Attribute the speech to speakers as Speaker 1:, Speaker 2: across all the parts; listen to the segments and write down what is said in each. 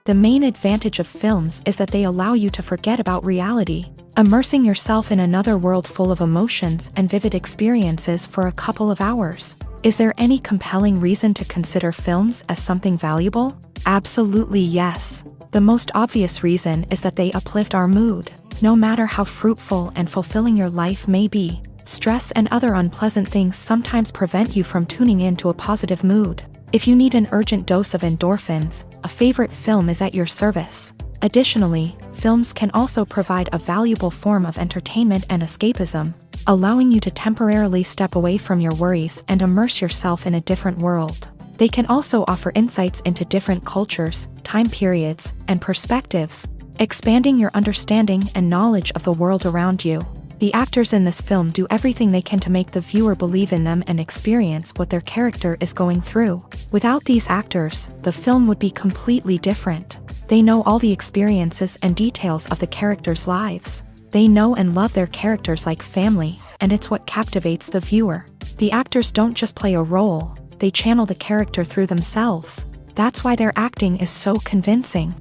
Speaker 1: The main advantage of films is that they allow you to forget about reality, immersing yourself in another world full of emotions and vivid experiences for a couple of hours. Is there any compelling reason to consider films as something valuable? Absolutely yes. The most obvious reason is that they uplift our mood. No matter how fruitful and fulfilling your life may be, stress and other unpleasant things sometimes prevent you from tuning into a positive mood. If you need an urgent dose of endorphins, a favorite film is at your service. Additionally, films can also provide a valuable form of entertainment and escapism, allowing you to temporarily step away from your worries and immerse yourself in a different world. They can also offer insights into different cultures, time periods, and perspectives, expanding your understanding and knowledge of the world around you. The actors in this film do everything they can to make the viewer believe in them and experience what their character is going through. Without these actors, the film would be completely different. They know all the experiences and details of the characters' lives. They know and love their characters like family, and it's what captivates the viewer. The actors don't just play a role, they channel the character through themselves. That's why their acting is so convincing.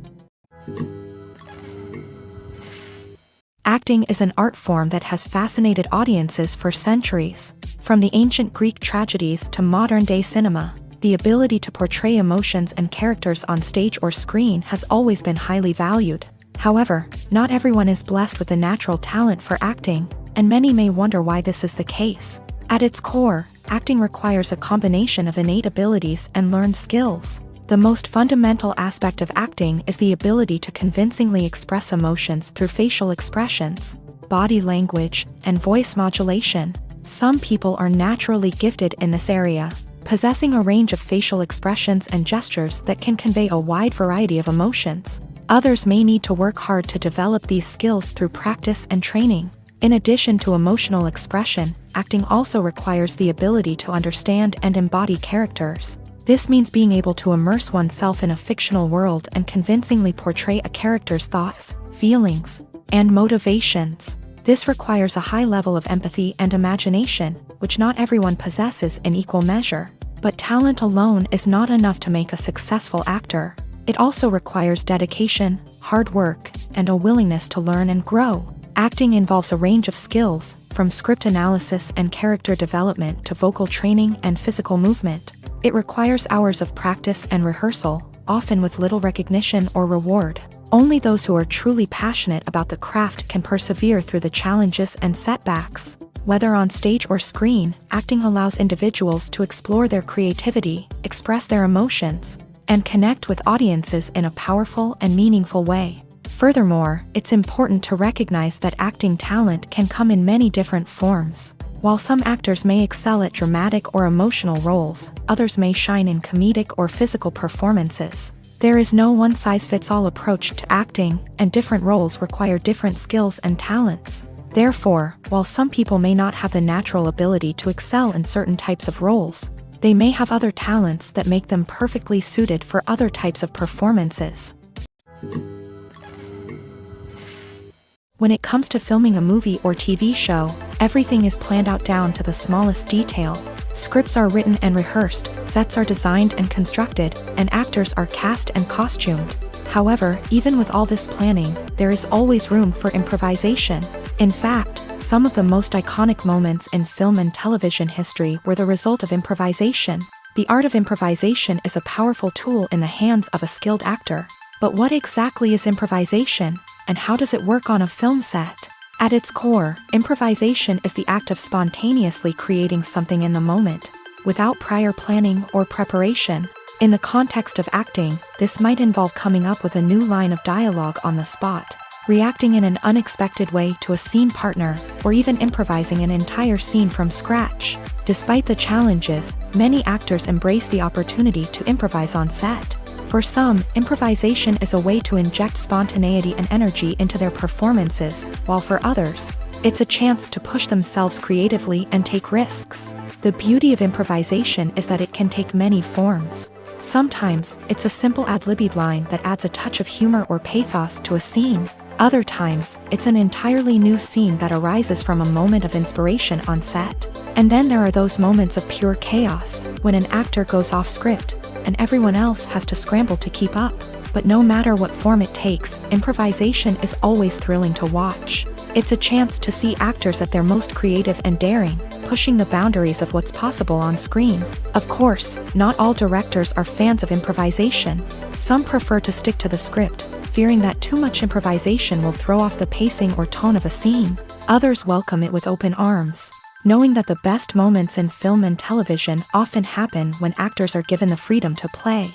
Speaker 1: Acting is an art form that has fascinated audiences for centuries. From the ancient Greek tragedies to modern-day cinema, the ability to portray emotions and characters on stage or screen has always been highly valued. However, not everyone is blessed with a natural talent for acting, and many may wonder why this is the case. At its core, acting requires a combination of innate abilities and learned skills. The most fundamental aspect of acting is the ability to convincingly express emotions through facial expressions, body language, and voice modulation. Some people are naturally gifted in this area, possessing a range of facial expressions and gestures that can convey a wide variety of emotions. Others may need to work hard to develop these skills through practice and training. In addition to emotional expression, acting also requires the ability to understand and embody characters. This means being able to immerse oneself in a fictional world and convincingly portray a character's thoughts, feelings, and motivations. This requires a high level of empathy and imagination, which not everyone possesses in equal measure. But talent alone is not enough to make a successful actor. It also requires dedication, hard work, and a willingness to learn and grow. Acting involves a range of skills, from script analysis and character development to vocal training and physical movement. It requires hours of practice and rehearsal, often with little recognition or reward. Only those who are truly passionate about the craft can persevere through the challenges and setbacks. Whether on stage or screen, acting allows individuals to explore their creativity, express their emotions, and connect with audiences in a powerful and meaningful way. Furthermore, it's important to recognize that acting talent can come in many different forms. While some actors may excel at dramatic or emotional roles, others may shine in comedic or physical performances. There is no one-size-fits-all approach to acting, and different roles require different skills and talents. Therefore, while some people may not have the natural ability to excel in certain types of roles, they may have other talents that make them perfectly suited for other types of performances. When it comes to filming a movie or TV show, everything is planned out down to the smallest detail. Scripts are written and rehearsed, sets are designed and constructed, and actors are cast and costumed. However, even with all this planning, there is always room for improvisation. In fact, some of the most iconic moments in film and television history were the result of improvisation. The art of improvisation is a powerful tool in the hands of a skilled actor. But what exactly is improvisation, and how does it work on a film set? At its core, improvisation is the act of spontaneously creating something in the moment, without prior planning or preparation. In the context of acting, this might involve coming up with a new line of dialogue on the spot, reacting in an unexpected way to a scene partner, or even improvising an entire scene from scratch. Despite the challenges, many actors embrace the opportunity to improvise on set. For some, improvisation is a way to inject spontaneity and energy into their performances, while for others, it's a chance to push themselves creatively and take risks. The beauty of improvisation is that it can take many forms. Sometimes, it's a simple ad-libbed line that adds a touch of humor or pathos to a scene. Other times, it's an entirely new scene that arises from a moment of inspiration on set. And then there are those moments of pure chaos, when an actor goes off script, and everyone else has to scramble to keep up. But no matter what form it takes, improvisation is always thrilling to watch. It's a chance to see actors at their most creative and daring, pushing the boundaries of what's possible on screen. Of course, not all directors are fans of improvisation. Some prefer to stick to the script, fearing that too much improvisation will throw off the pacing or tone of a scene. Others welcome it with open arms, knowing that the best moments in film and television often happen when actors are given the freedom to play.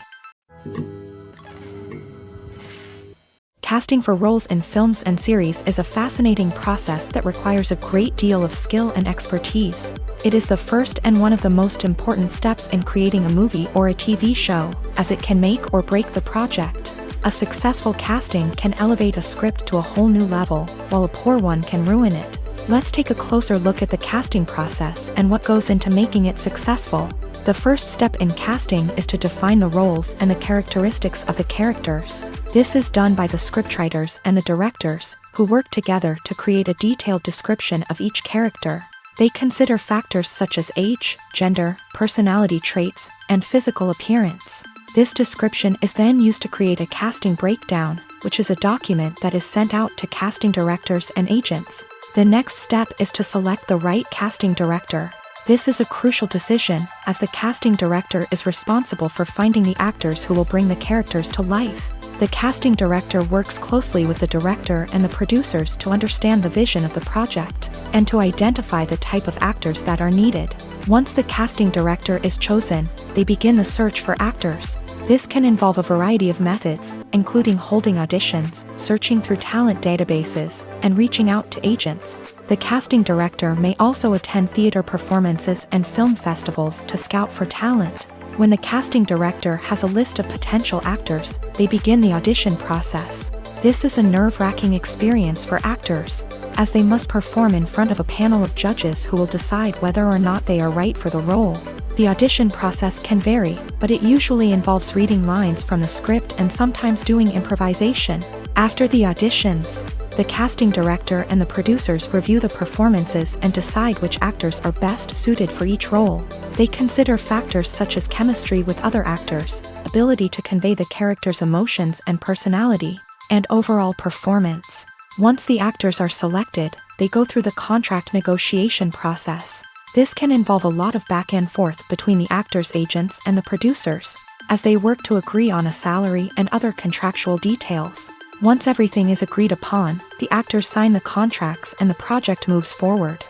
Speaker 1: Casting for roles in films and series is a fascinating process that requires a great deal of skill and expertise. It is the first and one of the most important steps in creating a movie or a TV show, as it can make or break the project. A successful casting can elevate a script to a whole new level, while a poor one can ruin it. Let's take a closer look at the casting process and what goes into making it successful. The first step in casting is to define the roles and the characteristics of the characters. This is done by the scriptwriters and the directors, who work together to create a detailed description of each character. They consider factors such as age, gender, personality traits, and physical appearance. This description is then used to create a casting breakdown, which is a document that is sent out to casting directors and agents. The next step is to select the right casting director. This is a crucial decision, as the casting director is responsible for finding the actors who will bring the characters to life. The casting director works closely with the director and the producers to understand the vision of the project, and to identify the type of actors that are needed. Once the casting director is chosen, they begin the search for actors. This can involve a variety of methods, including holding auditions, searching through talent databases, and reaching out to agents. The casting director may also attend theater performances and film festivals to scout for talent. When the casting director has a list of potential actors, they begin the audition process. This is a nerve-wracking experience for actors, as they must perform in front of a panel of judges who will decide whether or not they are right for the role. The audition process can vary, but it usually involves reading lines from the script and sometimes doing improvisation. After the auditions, the casting director and the producers review the performances and decide which actors are best suited for each role. They consider factors such as chemistry with other actors, ability to convey the character's emotions and personality, and overall performance. Once the actors are selected, they go through the contract negotiation process. This can involve a lot of back and forth between the actors' agents and the producers, as they work to agree on a salary and other contractual details. Once everything is agreed upon, the actors sign the contracts and the project moves forward.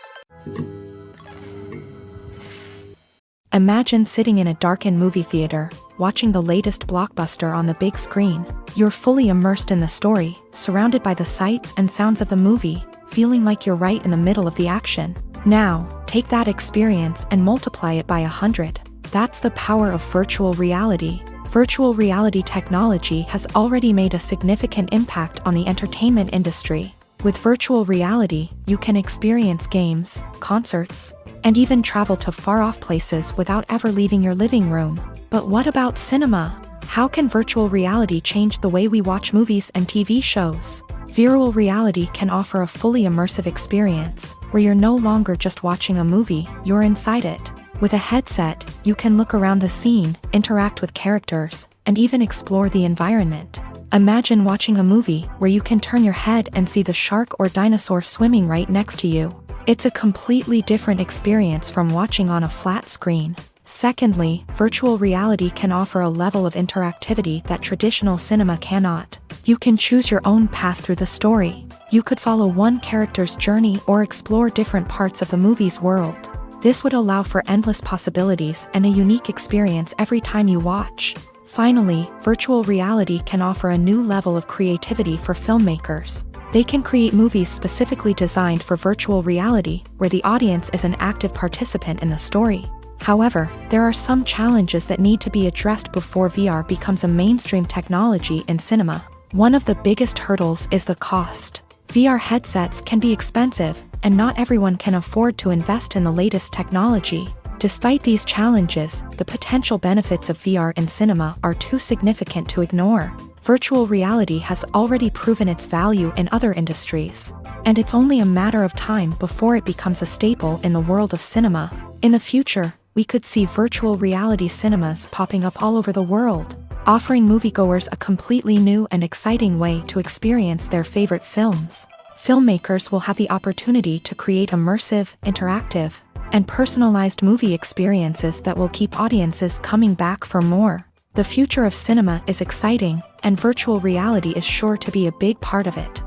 Speaker 1: Imagine sitting in a darkened movie theater, watching the latest blockbuster on the big screen. You're fully immersed in the story, surrounded by the sights and sounds of the movie, feeling like you're right in the middle of the action. Now, take that experience and multiply it by 100. That's the power of virtual reality. Virtual reality technology has already made a significant impact on the entertainment industry. With virtual reality, you can experience games, concerts, and even travel to far-off places without ever leaving your living room. But what about cinema? How can virtual reality change the way we watch movies and TV shows? Virtual reality can offer a fully immersive experience, where you're no longer just watching a movie, you're inside it. With a headset, you can look around the scene, interact with characters, and even explore the environment. Imagine watching a movie where you can turn your head and see the shark or dinosaur swimming right next to you. It's a completely different experience from watching on a flat screen. Secondly, virtual reality can offer a level of interactivity that traditional cinema cannot. You can choose your own path through the story. You could follow one character's journey or explore different parts of the movie's world. This would allow for endless possibilities and a unique experience every time you watch. Finally, virtual reality can offer a new level of creativity for filmmakers. They can create movies specifically designed for virtual reality, where the audience is an active participant in the story. However, there are some challenges that need to be addressed before VR becomes a mainstream technology in cinema. One of the biggest hurdles is the cost. VR headsets can be expensive, and not everyone can afford to invest in the latest technology. Despite these challenges, the potential benefits of VR in cinema are too significant to ignore. Virtual reality has already proven its value in other industries, and it's only a matter of time before it becomes a staple in the world of cinema. In the future, we could see virtual reality cinemas popping up all over the world, offering moviegoers a completely new and exciting way to experience their favorite films. Filmmakers will have the opportunity to create immersive, interactive, and personalized movie experiences that will keep audiences coming back for more. The future of cinema is exciting, and virtual reality is sure to be a big part of it.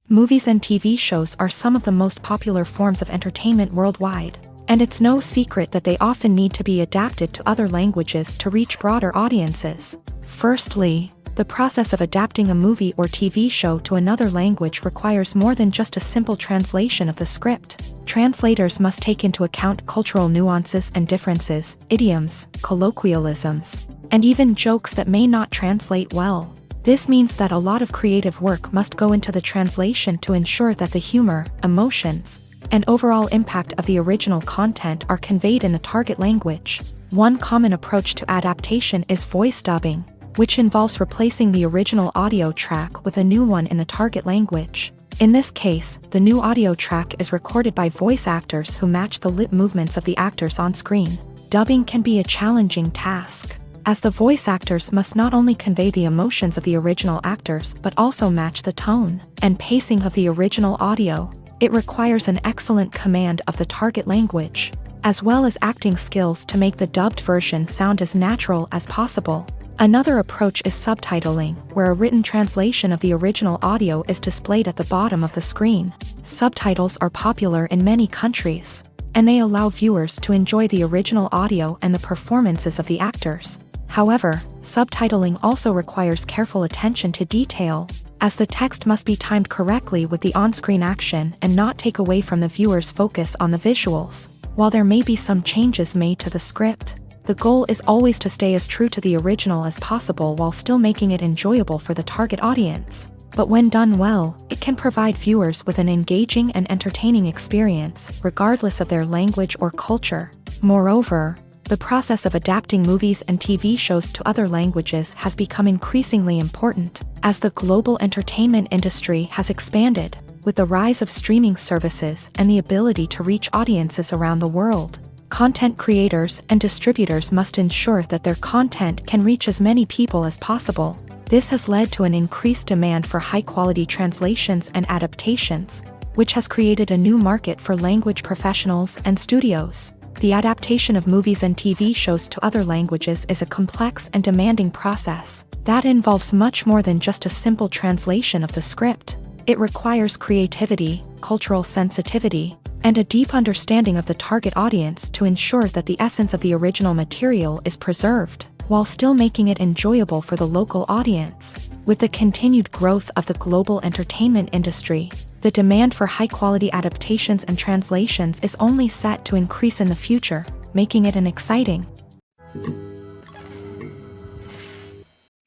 Speaker 1: Movies and TV shows are some of the most popular forms of entertainment worldwide, and it's no secret that they often need to be adapted to other languages to reach broader audiences. Firstly, the process of adapting a movie or TV show to another language requires more than just a simple translation of the script. Translators must take into account cultural nuances and differences, idioms, colloquialisms, and even jokes that may not translate well. This means that a lot of creative work must go into the translation to ensure that the humor, emotions, and overall impact of the original content are conveyed in the target language. One common approach to adaptation is voice dubbing, which involves replacing the original audio track with a new one in the target language. In this case, the new audio track is recorded by voice actors who match the lip movements of the actors on screen. Dubbing can be a challenging task, as the voice actors must not only convey the emotions of the original actors but also match the tone and pacing of the original audio. It requires an excellent command of the target language, as well as acting skills to make the dubbed version sound as natural as possible. Another approach is subtitling, where a written translation of the original audio is displayed at the bottom of the screen. Subtitles are popular in many countries, and they allow viewers to enjoy the original audio and the performances of the actors. However, subtitling also requires careful attention to detail, as the text must be timed correctly with the on-screen action and not take away from the viewer's focus on the visuals. While there may be some changes made to the script, the goal is always to stay as true to the original as possible while still making it enjoyable for the target audience. But when done well, it can provide viewers with an engaging and entertaining experience, regardless of their language or culture. Moreover, the process of adapting movies and TV shows to other languages has become increasingly important, as the global entertainment industry has expanded, with the rise of streaming services and the ability to reach audiences around the world. Content creators and distributors must ensure that their content can reach as many people as possible. This has led to an increased demand for high-quality translations and adaptations, which has created a new market for language professionals and studios. The adaptation of movies and TV shows to other languages is a complex and demanding process that involves much more than just a simple translation of the script. It requires creativity, cultural sensitivity, and a deep understanding of the target audience to ensure that the essence of the original material is preserved, while still making it enjoyable for the local audience. With the continued growth of the global entertainment industry, the demand for high-quality adaptations and translations is only set to increase in the future, making it an exciting.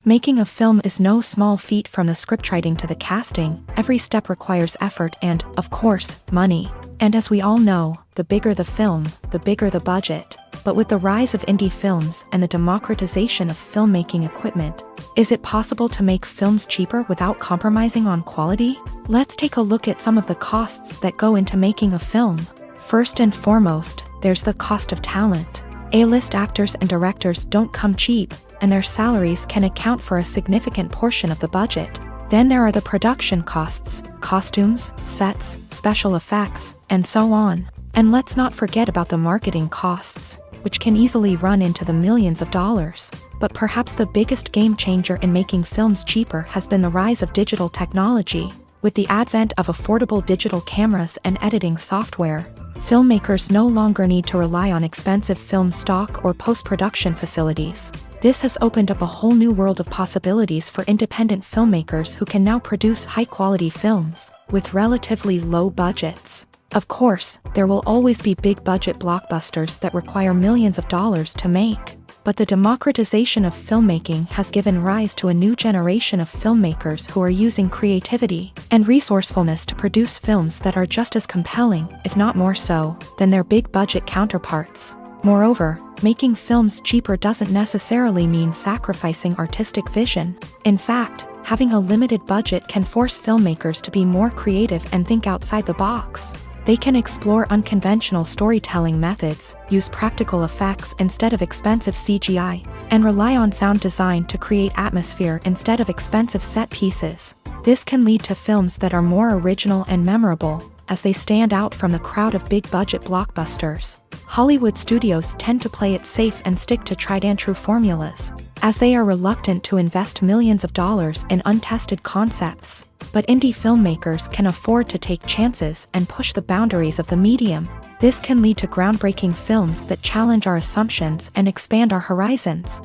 Speaker 1: Making a film is no small feat. From the scriptwriting to the casting, every step requires effort and, of course, money. And as we all know, the bigger the film, the bigger the budget. But with the rise of indie films and the democratization of filmmaking equipment, is it possible to make films cheaper without compromising on quality? Let's take a look at some of the costs that go into making a film. First and foremost, there's the cost of talent. A-list actors and directors don't come cheap, and their salaries can account for a significant portion of the budget. Then there are the production costs, costumes, sets, special effects, and so on. And let's not forget about the marketing costs, which can easily run into the millions of dollars. But perhaps the biggest game changer in making films cheaper has been the rise of digital technology. With the advent of affordable digital cameras and editing software, filmmakers no longer need to rely on expensive film stock or post-production facilities. This has opened up a whole new world of possibilities for independent filmmakers who can now produce high-quality films with relatively low budgets. Of course, there will always be big-budget blockbusters that require millions of dollars to make. But the democratization of filmmaking has given rise to a new generation of filmmakers who are using creativity and resourcefulness to produce films that are just as compelling, if not more so, than their big-budget counterparts. Moreover, making films cheaper doesn't necessarily mean sacrificing artistic vision. In fact, having a limited budget can force filmmakers to be more creative and think outside the box. They can explore unconventional storytelling methods, use practical effects instead of expensive CGI, and rely on sound design to create atmosphere instead of expensive set pieces. This can lead to films that are more original and memorable, as they stand out from the crowd of big-budget blockbusters. Hollywood studios tend to play it safe and stick to tried-and-true formulas, as they are reluctant to invest millions of dollars in untested concepts. But indie filmmakers can afford to take chances and push the boundaries of the medium. This can lead to groundbreaking films that challenge our assumptions and expand our horizons.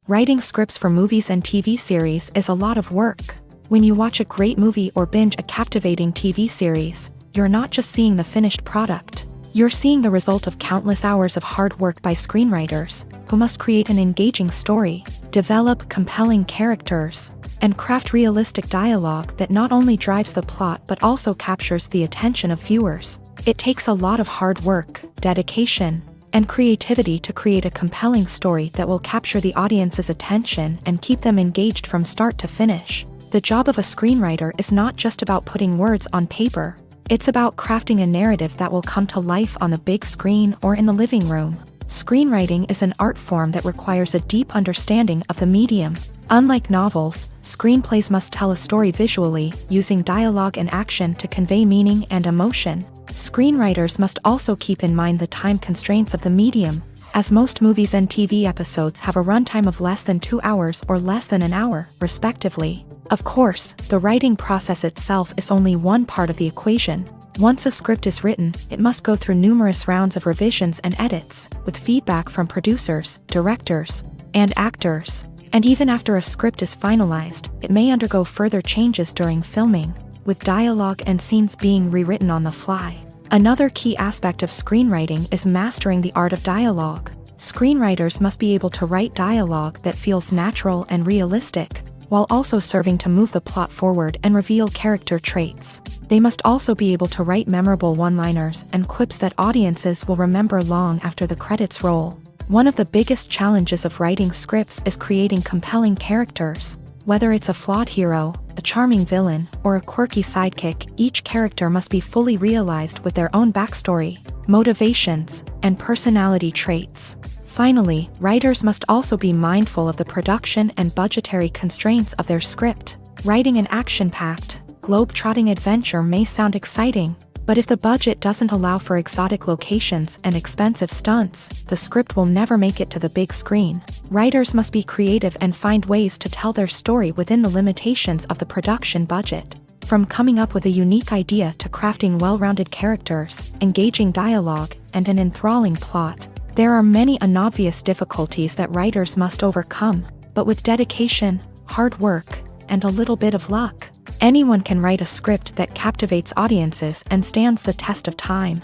Speaker 1: Writing scripts for movies and TV series is a lot of work. When you watch a great movie or binge a captivating TV series, you're not just seeing the finished product. You're seeing the result of countless hours of hard work by screenwriters, who must create an engaging story, develop compelling characters, and craft realistic dialogue that not only drives the plot but also captures the attention of viewers. It takes a lot of hard work, dedication, and creativity to create a compelling story that will capture the audience's attention and keep them engaged from start to finish. The job of a screenwriter is not just about putting words on paper. It's about crafting a narrative that will come to life on the big screen or in the living room. Screenwriting is an art form that requires a deep understanding of the medium. Unlike novels, screenplays must tell a story visually, using dialogue and action to convey meaning and emotion. Screenwriters must also keep in mind the time constraints of the medium, as most movies and TV episodes have a runtime of less than 2 hours or less than an hour, respectively. Of course, the writing process itself is only one part of the equation. Once a script is written, it must go through numerous rounds of revisions and edits, with feedback from producers, directors, and actors. And even after a script is finalized, it may undergo further changes during filming, with dialogue and scenes being rewritten on the fly. Another key aspect of screenwriting is mastering the art of dialogue. Screenwriters must be able to write dialogue that feels natural and realistic, while also serving to move the plot forward and reveal character traits. They must also be able to write memorable one-liners and quips that audiences will remember long after the credits roll. One of the biggest challenges of writing scripts is creating compelling characters. Whether it's a flawed hero, a charming villain, or a quirky sidekick, each character must be fully realized with their own backstory, motivations, and personality traits. Finally, writers must also be mindful of the production and budgetary constraints of their script. Writing an action-packed, globe-trotting adventure may sound exciting, but if the budget doesn't allow for exotic locations and expensive stunts, the script will never make it to the big screen. Writers must be creative and find ways to tell their story within the limitations of the production budget. From coming up with a unique idea to crafting well-rounded characters, engaging dialogue, and an enthralling plot, there are many unobvious difficulties that writers must overcome, but with dedication, hard work, and a little bit of luck, anyone can write a script that captivates audiences and stands the test of time.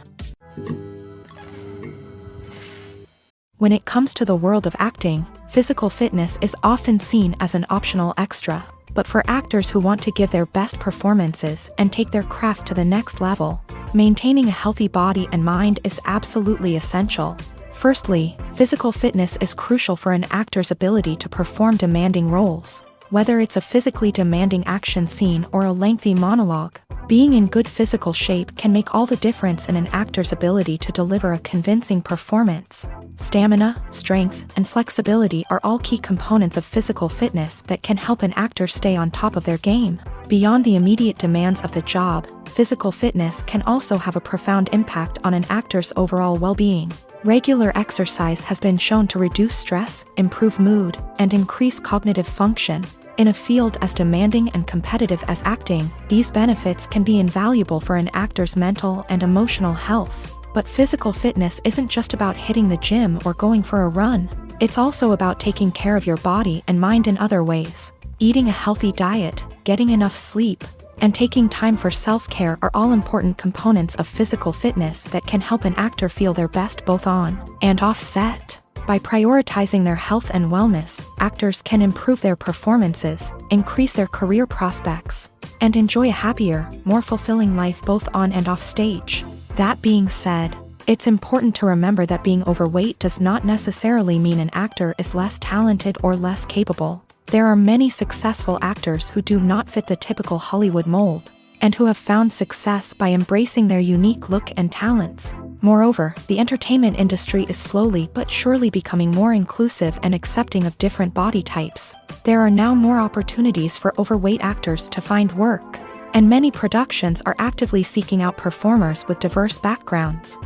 Speaker 1: When it comes to the world of acting, physical fitness is often seen as an optional extra, but for actors who want to give their best performances and take their craft to the next level, maintaining a healthy body and mind is absolutely essential. Firstly, physical fitness is crucial for an actor's ability to perform demanding roles. Whether it's a physically demanding action scene or a lengthy monologue, being in good physical shape can make all the difference in an actor's ability to deliver a convincing performance. Stamina, strength, and flexibility are all key components of physical fitness that can help an actor stay on top of their game. Beyond the immediate demands of the job, physical fitness can also have a profound impact on an actor's overall well-being. Regular exercise has been shown to reduce stress, improve mood, and increase cognitive function. In a field as demanding and competitive as acting, these benefits can be invaluable for an actor's mental and emotional health. But physical fitness isn't just about hitting the gym or going for a run. It's also about taking care of your body and mind in other ways. Eating a healthy diet, getting enough sleep, and taking time for self-care are all important components of physical fitness that can help an actor feel their best both on and off set. By prioritizing their health and wellness, actors can improve their performances, increase their career prospects, and enjoy a happier, more fulfilling life both on and off stage. That being said, it's important to remember that being overweight does not necessarily mean an actor is less talented or less capable. There are many successful actors who do not fit the typical Hollywood mold. and who have found success by embracing their unique look and talents. Moreover, the entertainment industry is slowly but surely becoming more inclusive and accepting of different body types. There are now more opportunities for overweight actors to find work, and many productions are actively seeking out performers with diverse backgrounds.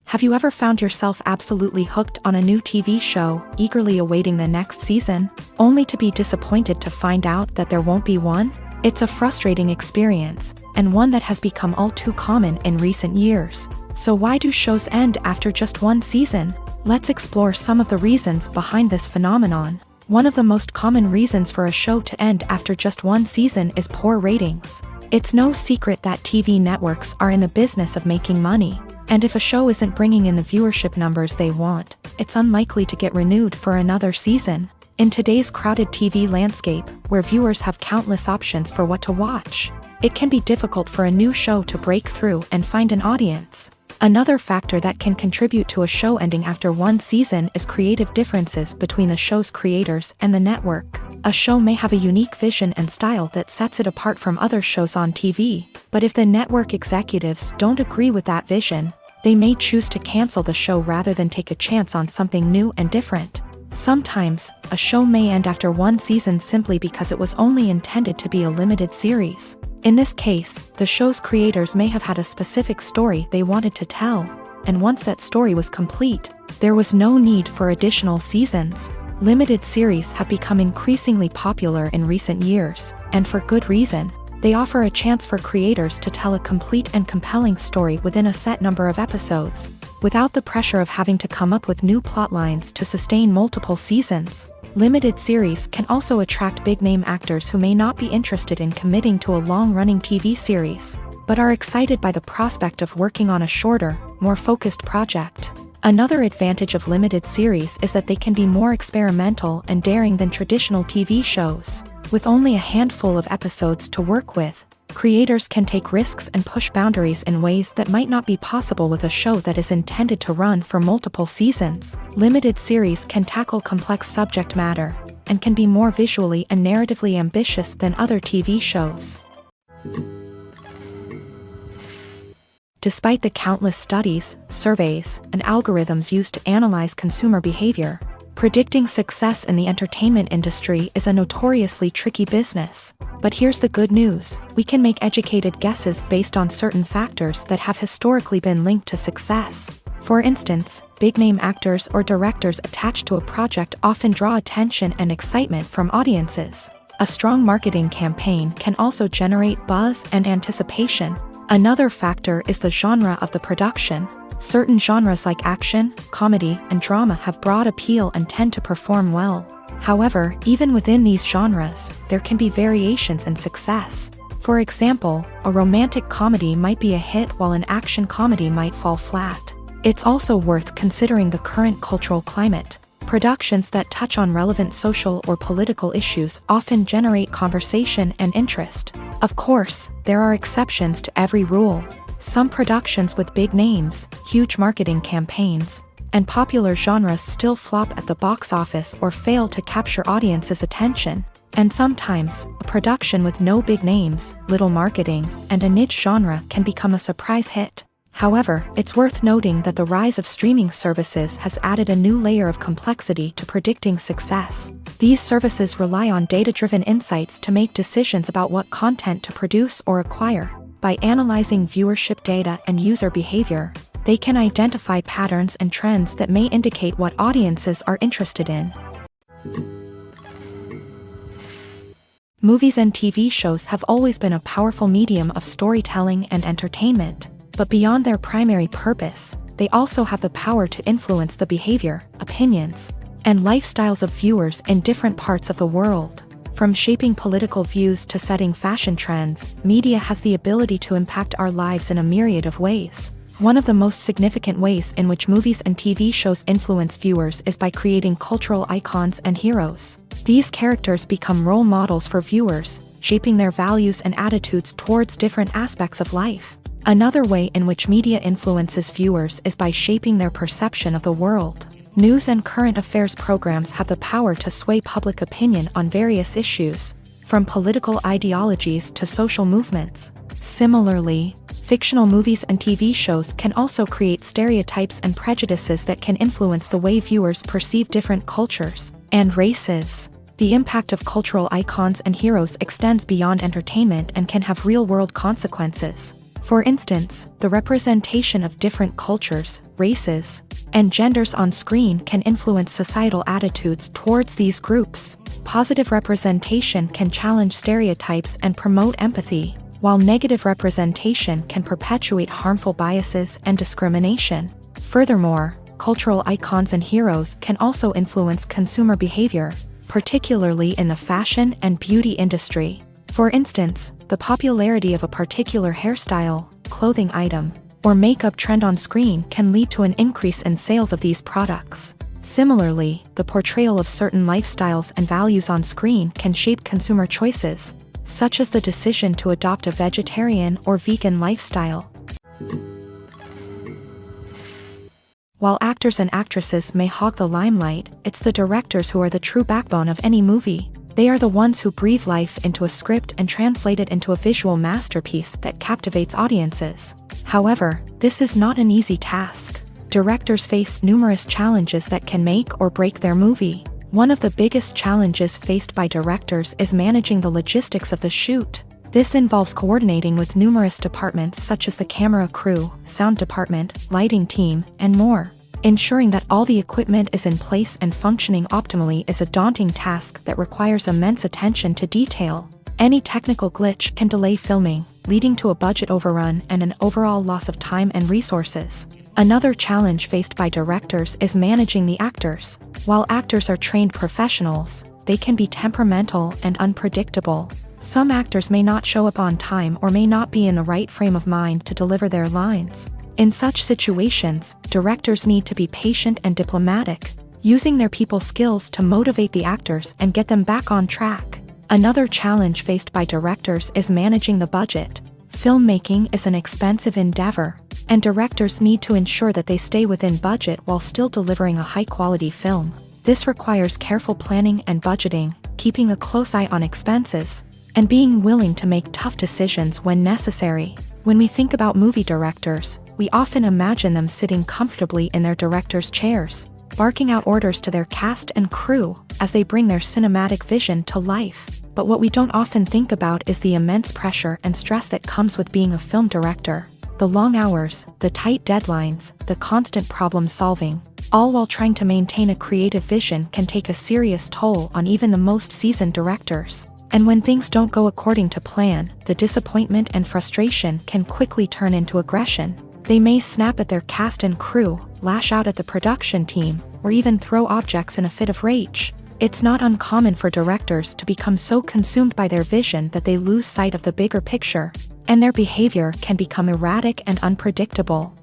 Speaker 1: Have you ever found yourself absolutely hooked on a new TV show, eagerly awaiting the next season, only to be disappointed to find out that there won't be one? It's a frustrating experience, and one that has become all too common in recent years. So why do shows end after just one season? Let's explore some of the reasons behind this phenomenon. One of the most common reasons for a show to end after just one season is poor ratings. It's no secret that TV networks are in the business of making money, and if a show isn't bringing in the viewership numbers they want, it's unlikely to get renewed for another season. In today's crowded TV landscape, where viewers have countless options for what to watch, it can be difficult for a new show to break through and find an audience. Another factor that can contribute to a show ending after one season is creative differences between the show's creators and the network. A show may have a unique vision and style that sets it apart from other shows on TV, but if the network executives don't agree with that vision, they may choose to cancel the show rather than take a chance on something new and different. Sometimes, a show may end after one season simply because it was only intended to be a limited series. In this case, the show's creators may have had a specific story they wanted to tell, and once that story was complete, there was no need for additional seasons. Limited series have become increasingly popular in recent years, and for good reason. They offer a chance for creators to tell a complete and compelling story within a set number of episodes, without the pressure of having to come up with new plotlines to sustain multiple seasons. Limited series can also attract big-name actors who may not be interested in committing to a long-running TV series, but are excited by the prospect of working on a shorter, more focused project. Another advantage of limited series is that they can be more experimental and daring than traditional TV shows. With only a handful of episodes to work with, creators can take risks and push boundaries in ways that might not be possible with a show that is intended to run for multiple seasons. Limited series can tackle complex subject matter, and can be more visually and narratively ambitious than other TV shows. Despite the countless studies, surveys, and algorithms used to analyze consumer behavior, predicting success in the entertainment industry is a notoriously tricky business. But here's the good news: we can make educated guesses based on certain factors that have historically been linked to success. For instance, big-name actors or directors attached to a project often draw attention and excitement from audiences. A strong marketing campaign can also generate buzz and anticipation. Another factor is the genre of the production. Certain genres like action, comedy, and drama have broad appeal and tend to perform well. However, even within these genres, there can be variations in success. For example, a romantic comedy might be a hit while an action comedy might fall flat. It's also worth considering the current cultural climate. Productions that touch on relevant social or political issues often generate conversation and interest. Of course, there are exceptions to every rule. Some productions with big names, huge marketing campaigns, and popular genres still flop at the box office or fail to capture audiences' attention. And sometimes, a production with no big names, little marketing, and a niche genre can become a surprise hit. However, it's worth noting that the rise of streaming services has added a new layer of complexity to predicting success. These services rely on data-driven insights to make decisions about what content to produce or acquire. By analyzing viewership data and user behavior, they can identify patterns and trends that may indicate what audiences are interested in. Movies and TV shows have always been a powerful medium of storytelling and entertainment. But beyond their primary purpose, they also have the power to influence the behavior, opinions, and lifestyles of viewers in different parts of the world. From shaping political views to setting fashion trends, media has the ability to impact our lives in a myriad of ways. One of the most significant ways in which movies and TV shows influence viewers is by creating cultural icons and heroes. These characters become role models for viewers, shaping their values and attitudes towards different aspects of life. Another way in which media influences viewers is by shaping their perception of the world. News and current affairs programs have the power to sway public opinion on various issues, from political ideologies to social movements. Similarly, fictional movies and TV shows can also create stereotypes and prejudices that can influence the way viewers perceive different cultures and races. The impact of cultural icons and heroes extends beyond entertainment and can have real-world consequences. For instance, the representation of different cultures, races, and genders on screen can influence societal attitudes towards these groups. Positive representation can challenge stereotypes and promote empathy, while negative representation can perpetuate harmful biases and discrimination. Furthermore, cultural icons and heroes can also influence consumer behavior, particularly in the fashion and beauty industry. For instance, the popularity of a particular hairstyle, clothing item, or makeup trend on screen can lead to an increase in sales of these products. Similarly, the portrayal of certain lifestyles and values on screen can shape consumer choices, such as the decision to adopt a vegetarian or vegan lifestyle. While actors and actresses may hog the limelight, it's the directors who are the true backbone of any movie. They are the ones who breathe life into a script and translate it into a visual masterpiece that captivates audiences. However, this is not an easy task. Directors face numerous challenges that can make or break their movie. One of the biggest challenges faced by directors is managing the logistics of the shoot. This involves coordinating with numerous departments such as the camera crew, sound department, lighting team, and more. Ensuring that all the equipment is in place and functioning optimally is a daunting task that requires immense attention to detail. Any technical glitch can delay filming, leading to a budget overrun and an overall loss of time and resources. Another challenge faced by directors is managing the actors. While actors are trained professionals, they can be temperamental and unpredictable. Some actors may not show up on time or may not be in the right frame of mind to deliver their lines. In such situations, directors need to be patient and diplomatic, using their people skills to motivate the actors and get them back on track. Another challenge faced by directors is managing the budget. Filmmaking is an expensive endeavor, and directors need to ensure that they stay within budget while still delivering a high-quality film. This requires careful planning and budgeting, keeping a close eye on expenses, and being willing to make tough decisions when necessary. When we think about movie directors, we often imagine them sitting comfortably in their director's chairs, barking out orders to their cast and crew as they bring their cinematic vision to life. But what we don't often think about is the immense pressure and stress that comes with being a film director. The long hours, the tight deadlines, the constant problem solving, all while trying to maintain a creative vision can take a serious toll on even the most seasoned directors. And when things don't go according to plan, the disappointment and frustration can quickly turn into aggression. They may snap at their cast and crew, lash out at the production team, or even throw objects in a fit of rage. It's not uncommon for directors to become so consumed by their vision that they lose sight of the bigger picture, and their behavior can become erratic and unpredictable.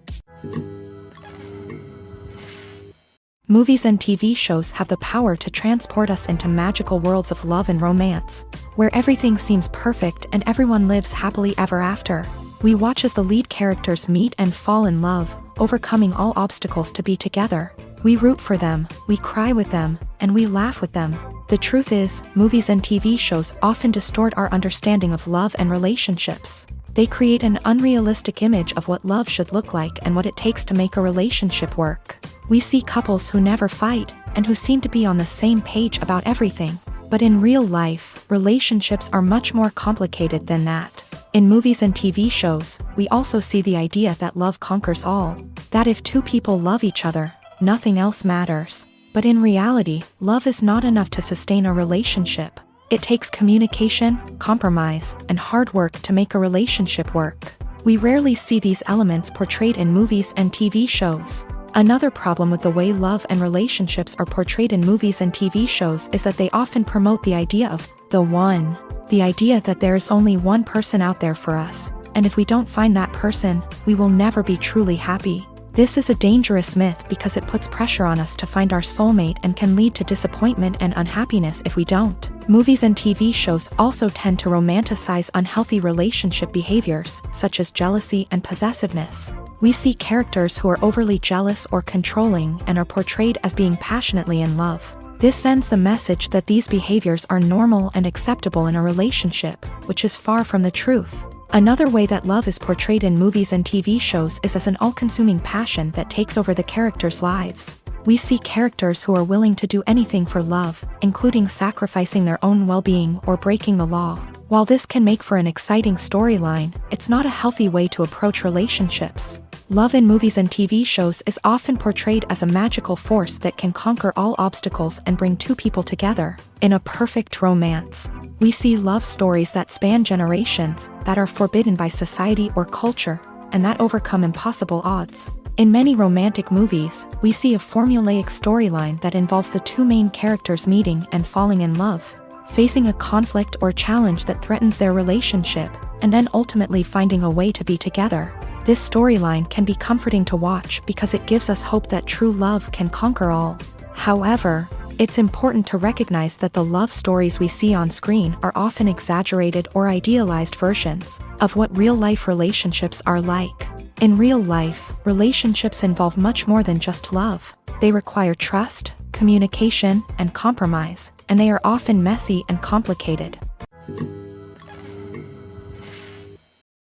Speaker 1: Movies and TV shows have the power to transport us into magical worlds of love and romance, where everything seems perfect and everyone lives happily ever after. We watch as the lead characters meet and fall in love, overcoming all obstacles to be together. We root for them, we cry with them, and we laugh with them. The truth is, movies and TV shows often distort our understanding of love and relationships. They create an unrealistic image of what love should look like and what it takes to make a relationship work. We see couples who never fight, and who seem to be on the same page about everything. But in real life, relationships are much more complicated than that. In movies and TV shows, we also see the idea that love conquers all. That if two people love each other, nothing else matters. But in reality, love is not enough to sustain a relationship. It takes communication, compromise, and hard work to make a relationship work. We rarely see these elements portrayed in movies and TV shows. Another problem with the way love and relationships are portrayed in movies and TV shows is that they often promote the idea of the one. The idea that there is only one person out there for us, and if we don't find that person, we will never be truly happy. This is a dangerous myth because it puts pressure on us to find our soulmate and can lead to disappointment and unhappiness if we don't. Movies and TV shows also tend to romanticize unhealthy relationship behaviors, such as jealousy and possessiveness. We see characters who are overly jealous or controlling and are portrayed as being passionately in love. This sends the message that these behaviors are normal and acceptable in a relationship, which is far from the truth. Another way that love is portrayed in movies and TV shows is as an all-consuming passion that takes over the characters' lives. We see characters who are willing to do anything for love, including sacrificing their own well-being or breaking the law. While this can make for an exciting storyline, it's not a healthy way to approach relationships. Love in movies and TV shows is often portrayed as a magical force that can conquer all obstacles and bring two people together. In a perfect romance, we see love stories that span generations, that are forbidden by society or culture, and that overcome impossible odds. In many romantic movies, we see a formulaic storyline that involves the two main characters meeting and falling in love, facing a conflict or challenge that threatens their relationship, and then ultimately finding a way to be together. This storyline can be comforting to watch because it gives us hope that true love can conquer all. However, it's important to recognize that the love stories we see on screen are often exaggerated or idealized versions of what real-life relationships are like. In real life, relationships involve much more than just love. They require trust, communication, and compromise, and they are often messy and complicated.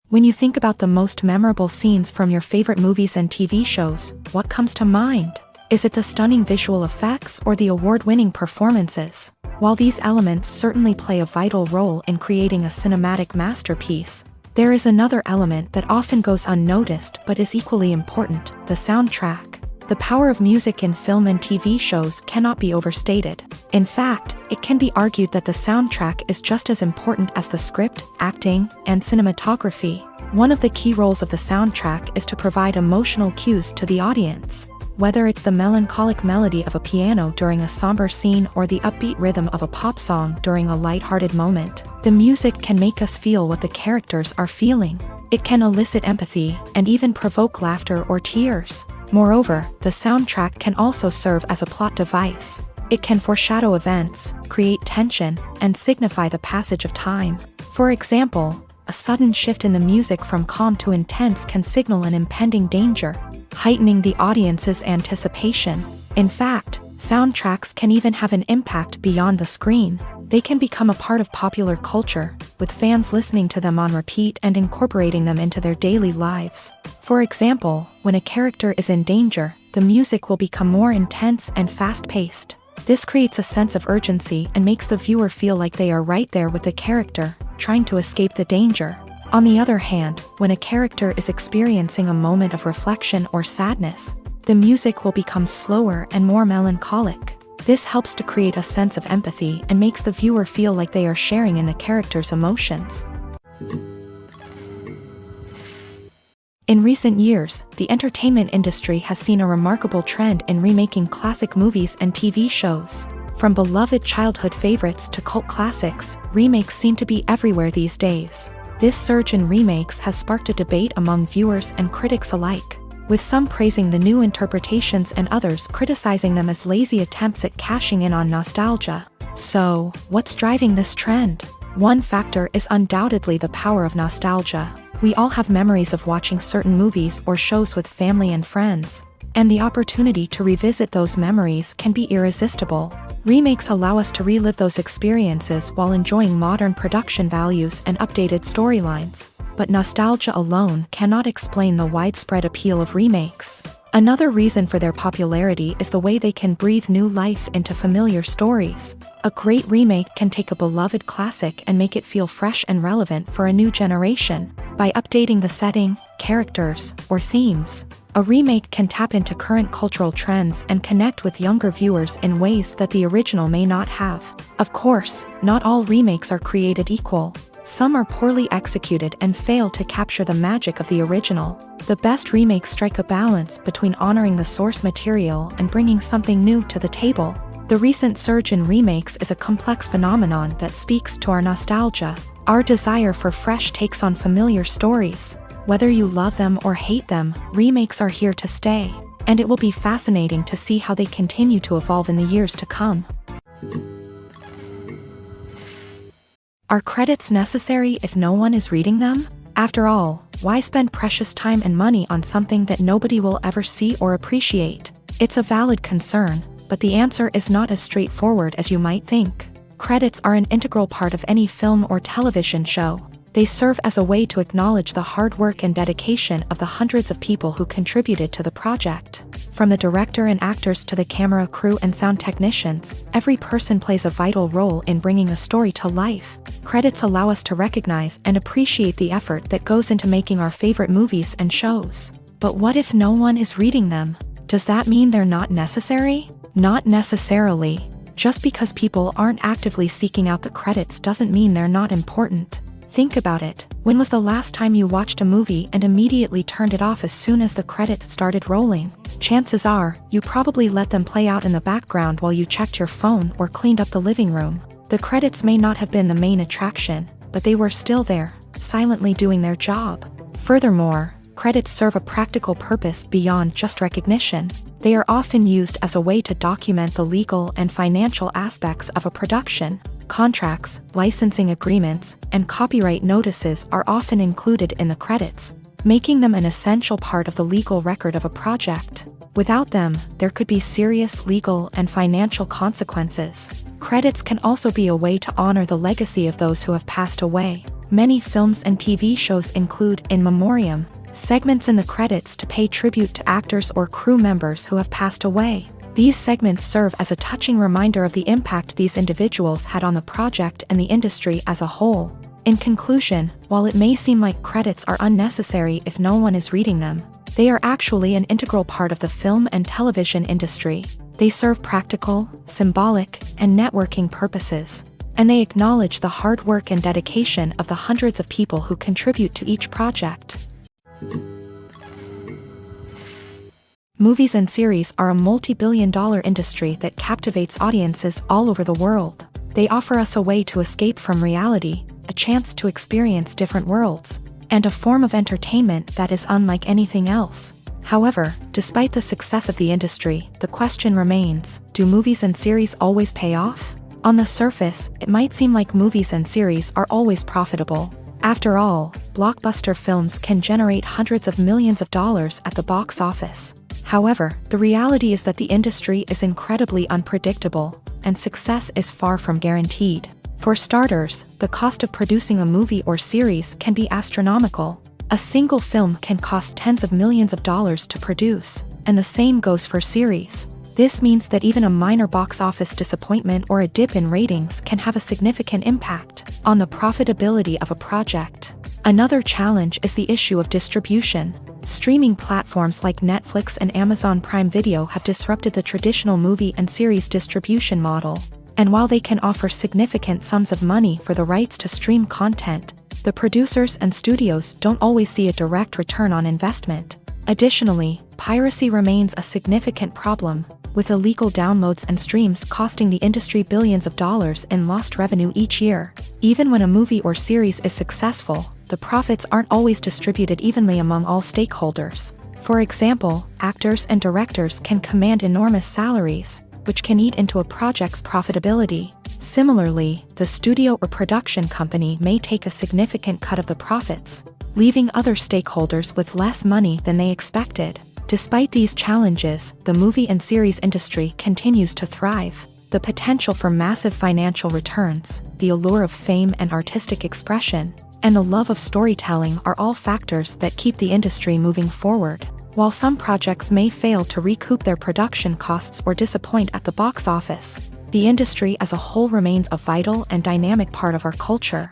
Speaker 1: When you think about the most memorable scenes from your favorite movies and TV shows, what comes to mind? Is it the stunning visual effects or the award-winning performances? While these elements certainly play a vital role in creating a cinematic masterpiece, there is another element that often goes unnoticed but is equally important: the soundtrack. The power of music in film and TV shows cannot be overstated. In fact, it can be argued that the soundtrack is just as important as the script, acting, and cinematography. One of the key roles of the soundtrack is to provide emotional cues to the audience. Whether it's the melancholic melody of a piano during a somber scene or the upbeat rhythm of a pop song during a lighthearted moment, the music can make us feel what the characters are feeling. It can elicit empathy and even provoke laughter or tears. Moreover, the soundtrack can also serve as a plot device. It can foreshadow events, create tension, and signify the passage of time. For example, a sudden shift in the music from calm to intense can signal an impending danger, heightening the audience's anticipation. In fact, soundtracks can even have an impact beyond the screen. They can become a part of popular culture, with fans listening to them on repeat and incorporating them into their daily lives. For example, when a character is in danger, the music will become more intense and fast-paced. This creates a sense of urgency and makes the viewer feel like they are right there with the character, trying to escape the danger. On the other hand, when a character is experiencing a moment of reflection or sadness, the music will become slower and more melancholic. This helps to create a sense of empathy and makes the viewer feel like they are sharing in the character's emotions. In recent years, the entertainment industry has seen a remarkable trend in remaking classic movies and TV shows. From beloved childhood favorites to cult classics, remakes seem to be everywhere these days. This surge in remakes has sparked a debate among viewers and critics alike, with some praising the new interpretations and others criticizing them as lazy attempts at cashing in on nostalgia. So, what's driving this trend? One factor is undoubtedly the power of nostalgia. We all have memories of watching certain movies or shows with family and friends, and the opportunity to revisit those memories can be irresistible. Remakes allow us to relive those experiences while enjoying modern production values and updated storylines. But nostalgia alone cannot explain the widespread appeal of remakes. Another reason for their popularity is the way they can breathe new life into familiar stories. A great remake can take a beloved classic and make it feel fresh and relevant for a new generation. By updating the setting, characters, or themes, a remake can tap into current cultural trends and connect with younger viewers in ways that the original may not have. Of course, not all remakes are created equal. Some are poorly executed and fail to capture the magic of the original. The best remakes strike a balance between honoring the source material and bringing something new to the table. The recent surge in remakes is a complex phenomenon that speaks to our nostalgia, our desire for fresh takes on familiar stories. Whether you love them or hate them, remakes are here to stay, and it will be fascinating to see how they continue to evolve in the years to come. Are credits necessary if no one is reading them? After all, why spend precious time and money on something that nobody will ever see or appreciate? It's a valid concern, But the answer is not as straightforward as you might think. Credits are an integral part of any film or television show. They serve as a way to acknowledge the hard work and dedication of the hundreds of people who contributed to the project. From the director and actors to the camera crew and sound technicians, every person plays a vital role in bringing a story to life. Credits allow us to recognize and appreciate the effort that goes into making our favorite movies and shows. But what if no one is reading them? Does that mean they're not necessary? Not necessarily. Just because people aren't actively seeking out the credits doesn't mean they're not important. Think about it. When was the last time you watched a movie and immediately turned it off as soon as the credits started rolling? Chances are, you probably let them play out in the background while you checked your phone or cleaned up the living room. The credits may not have been the main attraction, but they were still there, silently doing their job. Furthermore, credits serve a practical purpose beyond just recognition. They are often used as a way to document the legal and financial aspects of a production. Contracts, licensing agreements, and copyright notices are often included in the credits, making them an essential part of the legal record of a project. Without them, there could be serious legal and financial consequences. Credits can also be a way to honor the legacy of those who have passed away. Many films and TV shows include in memoriam segments in the credits to pay tribute to actors or crew members who have passed away. These segments serve as a touching reminder of the impact these individuals had on the project and the industry as a whole. In conclusion, while it may seem like credits are unnecessary if no one is reading them, they are actually an integral part of the film and television industry. They serve practical, symbolic, and networking purposes, and they acknowledge the hard work and dedication of the hundreds of people who contribute to each project. Movies and series are a multi-billion-dollar industry that captivates audiences all over the world. They offer us a way to escape from reality, a chance to experience different worlds, and a form of entertainment that is unlike anything else. However, despite the success of the industry, the question remains, do movies and series always pay off? On the surface, it might seem like movies and series are always profitable. After all, blockbuster films can generate hundreds of millions of dollars at the box office. However, the reality is that the industry is incredibly unpredictable, and success is far from guaranteed. For starters, the cost of producing a movie or series can be astronomical. A single film can cost tens of millions of dollars to produce, and the same goes for series. This means that even a minor box office disappointment or a dip in ratings can have a significant impact on the profitability of a project. Another challenge is the issue of distribution. Streaming platforms like Netflix and Amazon Prime Video have disrupted the traditional movie and series distribution model. And while they can offer significant sums of money for the rights to stream content, the producers and studios don't always see a direct return on investment. Additionally, piracy remains a significant problem, with illegal downloads and streams costing the industry billions of dollars in lost revenue each year. Even when a movie or series is successful, the profits aren't always distributed evenly among all stakeholders. For example, actors and directors can command enormous salaries, which can eat into a project's profitability. Similarly, the studio or production company may take a significant cut of the profits, leaving other stakeholders with less money than they expected. Despite these challenges, the movie and series industry continues to thrive. The potential for massive financial returns, the allure of fame and artistic expression, and the love of storytelling are all factors that keep the industry moving forward. While some projects may fail to recoup their production costs or disappoint at the box office, the industry as a whole remains a vital and dynamic part of our culture.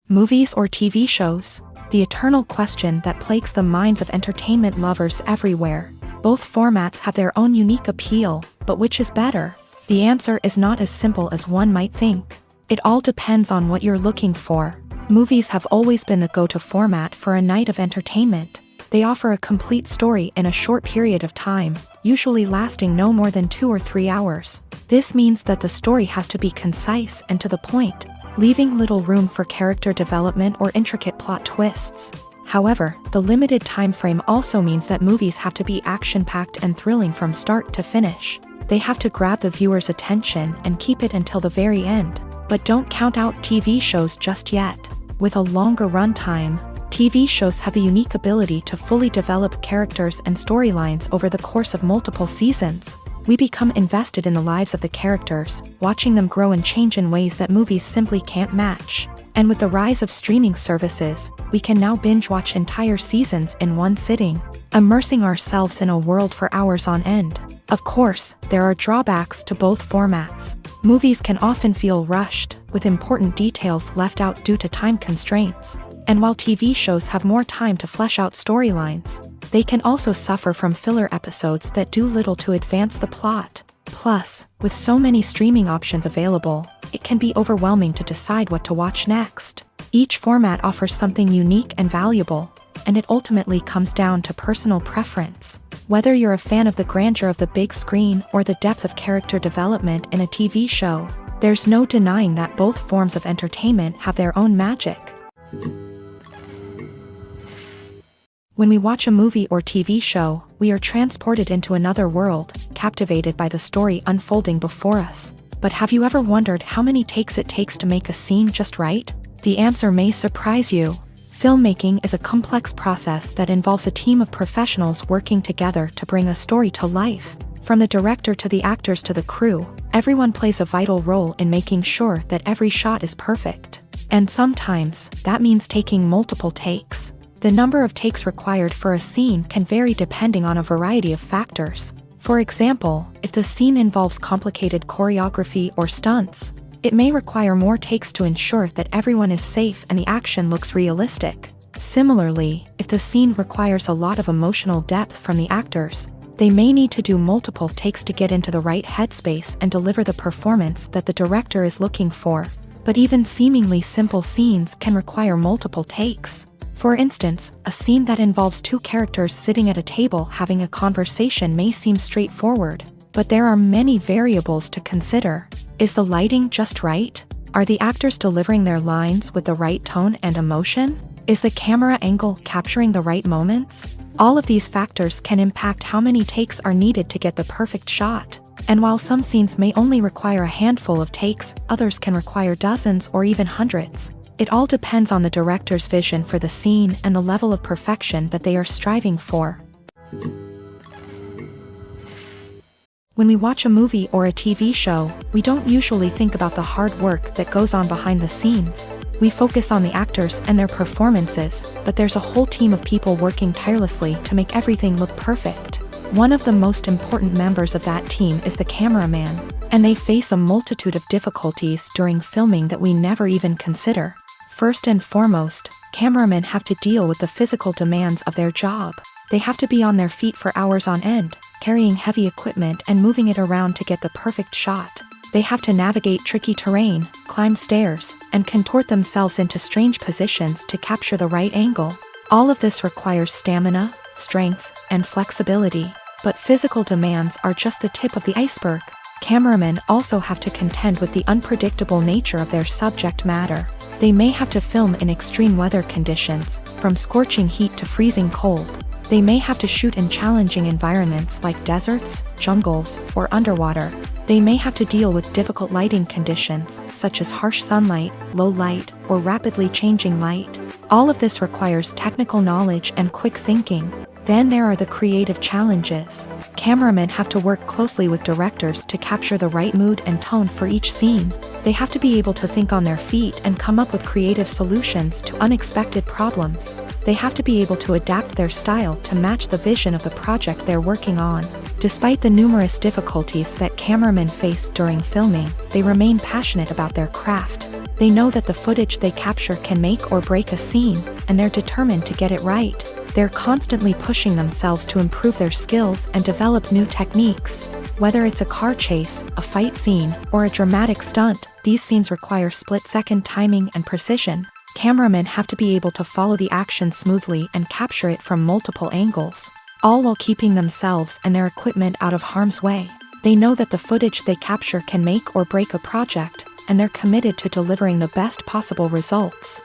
Speaker 1: Movies or TV shows? The eternal question that plagues the minds of entertainment lovers everywhere. Both formats have their own unique appeal, but which is better? The answer is not as simple as one might think. It all depends on what you're looking for. Movies have always been the go-to format for a night of entertainment. They offer a complete story in a short period of time, usually lasting no more than 2 or 3 hours. This means that the story has to be concise and to the point, leaving little room for character development or intricate plot twists. However, the limited time frame also means that movies have to be action-packed and thrilling from start to finish. They have to grab the viewer's attention and keep it until the very end. But don't count out TV shows just yet. With a longer runtime, TV shows have the unique ability to fully develop characters and storylines over the course of multiple seasons. We become invested in the lives of the characters, watching them grow and change in ways that movies simply can't match. And with the rise of streaming services, we can now binge-watch entire seasons in one sitting, immersing ourselves in a world for hours on end. Of course, there are drawbacks to both formats. Movies can often feel rushed, with important details left out due to time constraints. And while TV shows have more time to flesh out storylines, they can also suffer from filler episodes that do little to advance the plot. Plus, with so many streaming options available, it can be overwhelming to decide what to watch next. Each format offers something unique and valuable, and it ultimately comes down to personal preference. Whether you're a fan of the grandeur of the big screen or the depth of character development in a TV show, there's no denying that both forms of entertainment have their own magic. When we watch a movie or TV show, we are transported into another world, captivated by the story unfolding before us. But have you ever wondered how many takes it takes to make a scene just right? The answer may surprise you. Filmmaking is a complex process that involves a team of professionals working together to bring a story to life. From the director to the actors to the crew, everyone plays a vital role in making sure that every shot is perfect. And sometimes, that means taking multiple takes. The number of takes required for a scene can vary depending on a variety of factors. For example, if the scene involves complicated choreography or stunts, it may require more takes to ensure that everyone is safe and the action looks realistic. Similarly, if the scene requires a lot of emotional depth from the actors, they may need to do multiple takes to get into the right headspace and deliver the performance that the director is looking for. But even seemingly simple scenes can require multiple takes. For instance, a scene that involves two characters sitting at a table having a conversation may seem straightforward, but there are many variables to consider. Is the lighting just right? Are the actors delivering their lines with the right tone and emotion? Is the camera angle capturing the right moments? All of these factors can impact how many takes are needed to get the perfect shot. And while some scenes may only require a handful of takes, others can require dozens or even hundreds. It all depends on the director's vision for the scene and the level of perfection that they are striving for. When we watch a movie or a TV show, we don't usually think about the hard work that goes on behind the scenes. We focus on the actors and their performances, but there's a whole team of people working tirelessly to make everything look perfect. One of the most important members of that team is the cameraman, and they face a multitude of difficulties during filming that we never even consider. First and foremost, cameramen have to deal with the physical demands of their job. They have to be on their feet for hours on end, carrying heavy equipment and moving it around to get the perfect shot. They have to navigate tricky terrain, climb stairs, and contort themselves into strange positions to capture the right angle. All of this requires stamina, strength, and flexibility. But physical demands are just the tip of the iceberg. Cameramen also have to contend with the unpredictable nature of their subject matter. They may have to film in extreme weather conditions, from scorching heat to freezing cold. They may have to shoot in challenging environments like deserts, jungles, or underwater. They may have to deal with difficult lighting conditions, such as harsh sunlight, low light, or rapidly changing light. All of this requires technical knowledge and quick thinking. Then there are the creative challenges. Cameramen have to work closely with directors to capture the right mood and tone for each scene. They have to be able to think on their feet and come up with creative solutions to unexpected problems. They have to be able to adapt their style to match the vision of the project they're working on. Despite the numerous difficulties that cameramen face during filming, they remain passionate about their craft. They know that the footage they capture can make or break a scene, and they're determined to get it right. They're constantly pushing themselves to improve their skills and develop new techniques. Whether it's a car chase, a fight scene, or a dramatic stunt, these scenes require split-second timing and precision. Cameramen have to be able to follow the action smoothly and capture it from multiple angles, all while keeping themselves and their equipment out of harm's way. They know that the footage they capture can make or break a project, and they're committed to delivering the best possible results.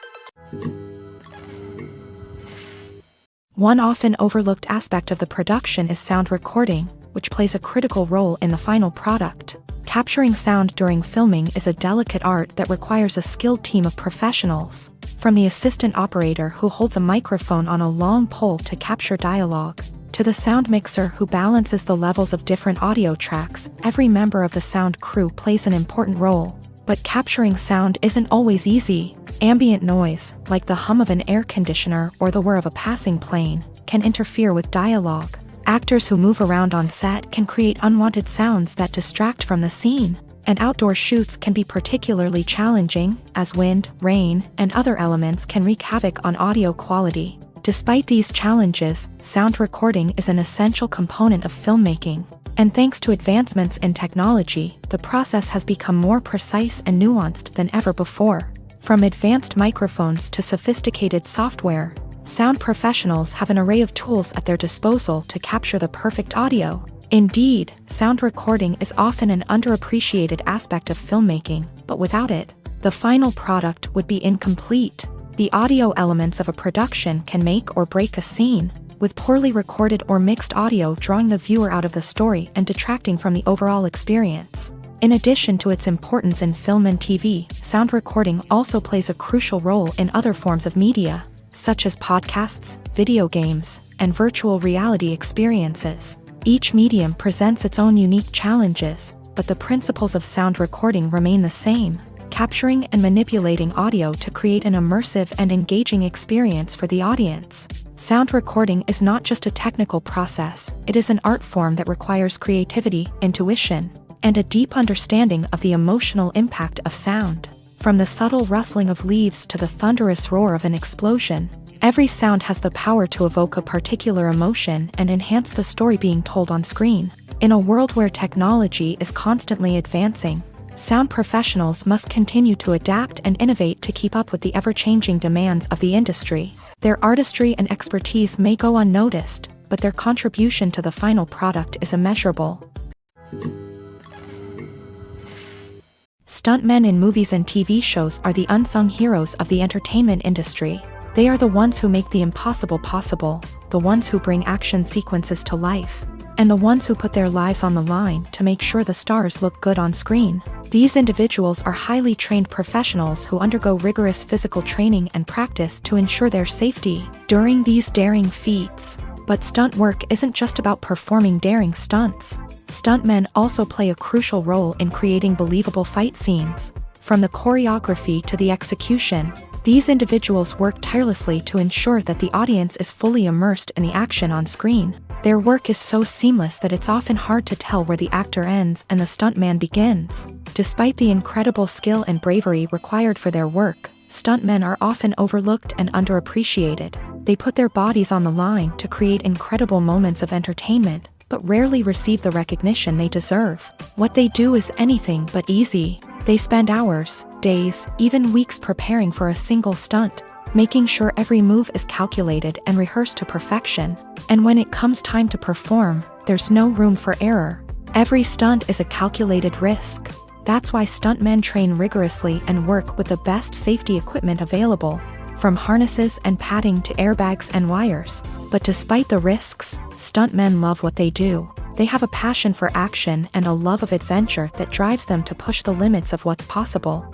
Speaker 1: One often overlooked aspect of the production is sound recording, which plays a critical role in the final product. Capturing sound during filming is a delicate art that requires a skilled team of professionals. From the assistant operator who holds a microphone on a long pole to capture dialogue, to the sound mixer who balances the levels of different audio tracks, every member of the sound crew plays an important role. But capturing sound isn't always easy. Ambient noise, like the hum of an air conditioner or the whir of a passing plane, can interfere with dialogue. Actors who move around on set can create unwanted sounds that distract from the scene. And outdoor shoots can be particularly challenging, as wind, rain, and other elements can wreak havoc on audio quality. Despite these challenges, sound recording is an essential component of filmmaking. And thanks to advancements in technology, the process has become more precise and nuanced than ever before. From advanced microphones to sophisticated software, sound professionals have an array of tools at their disposal to capture the perfect audio. Indeed, sound recording is often an underappreciated aspect of filmmaking, but without it, the final product would be incomplete. The audio elements of a production can make or break a scene, with poorly recorded or mixed audio drawing the viewer out of the story and detracting from the overall experience. In addition to its importance in film and TV, sound recording also plays a crucial role in other forms of media, such as podcasts, video games, and virtual reality experiences. Each medium presents its own unique challenges, but the principles of sound recording remain the same: capturing and manipulating audio to create an immersive and engaging experience for the audience. Sound recording is not just a technical process, it is an art form that requires creativity, intuition, and a deep understanding of the emotional impact of sound. From the subtle rustling of leaves to the thunderous roar of an explosion, every sound has the power to evoke a particular emotion and enhance the story being told on screen. In a world where technology is constantly advancing, sound professionals must continue to adapt and innovate to keep up with the ever-changing demands of the industry. Their artistry and expertise may go unnoticed, but their contribution to the final product is immeasurable. Stuntmen in movies and TV shows are the unsung heroes of the entertainment industry. They are the ones who make the impossible possible, the ones who bring action sequences to life, and the ones who put their lives on the line to make sure the stars look good on screen. These individuals are highly trained professionals who undergo rigorous physical training and practice to ensure their safety during these daring feats. But stunt work isn't just about performing daring stunts. Stuntmen also play a crucial role in creating believable fight scenes. From the choreography to the execution, these individuals work tirelessly to ensure that the audience is fully immersed in the action on screen. Their work is so seamless that it's often hard to tell where the actor ends and the stuntman begins. Despite the incredible skill and bravery required for their work, stuntmen are often overlooked and underappreciated. They put their bodies on the line to create incredible moments of entertainment, but rarely receive the recognition they deserve. What they do is anything but easy. They spend hours, days, even weeks preparing for a single stunt, making sure every move is calculated and rehearsed to perfection. And when it comes time to perform, there's no room for error. Every stunt is a calculated risk. That's why stuntmen train rigorously and work with the best safety equipment available, from harnesses and padding to airbags and wires. But despite the risks, stuntmen love what they do. They have a passion for action and a love of adventure that drives them to push the limits of what's possible.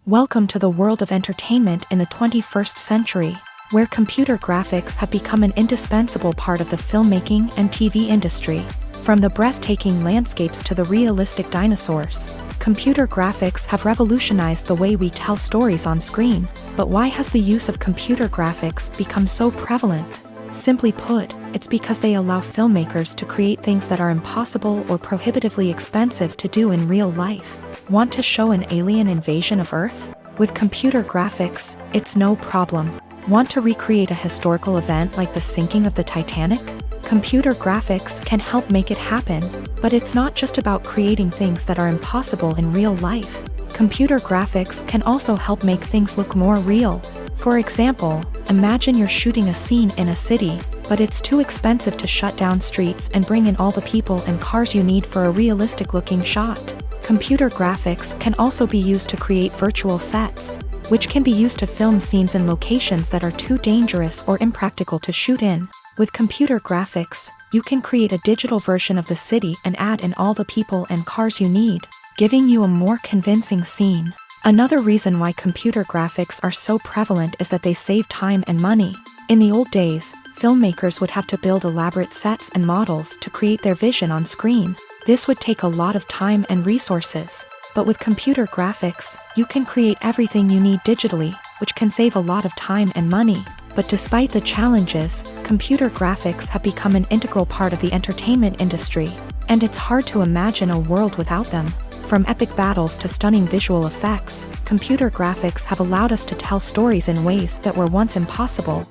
Speaker 1: Welcome to the world of entertainment in the 21st century, where computer graphics have become an indispensable part of the filmmaking and TV industry. From the breathtaking landscapes to the realistic dinosaurs, computer graphics have revolutionized the way we tell stories on screen. But why has the use of computer graphics become so prevalent? Simply put, it's because they allow filmmakers to create things that are impossible or prohibitively expensive to do in real life. Want to show an alien invasion of Earth? With computer graphics, it's no problem. Want to recreate a historical event like the sinking of the Titanic? Computer graphics can help make it happen. But it's not just about creating things that are impossible in real life. Computer graphics can also help make things look more real. For example, imagine you're shooting a scene in a city, but it's too expensive to shut down streets and bring in all the people and cars you need for a realistic-looking shot. Computer graphics can also be used to create virtual sets, which can be used to film scenes in locations that are too dangerous or impractical to shoot in. With computer graphics, you can create a digital version of the city and add in all the people and cars you need, giving you a more convincing scene. Another reason why computer graphics are so prevalent is that they save time and money. In the old days, filmmakers would have to build elaborate sets and models to create their vision on screen. This would take a lot of time and resources. But with computer graphics, you can create everything you need digitally, which can save a lot of time and money. But despite the challenges, computer graphics have become an integral part of the entertainment industry, and it's hard to imagine a world without them. From epic battles to stunning visual effects, computer graphics have allowed us to tell stories in ways that were once impossible.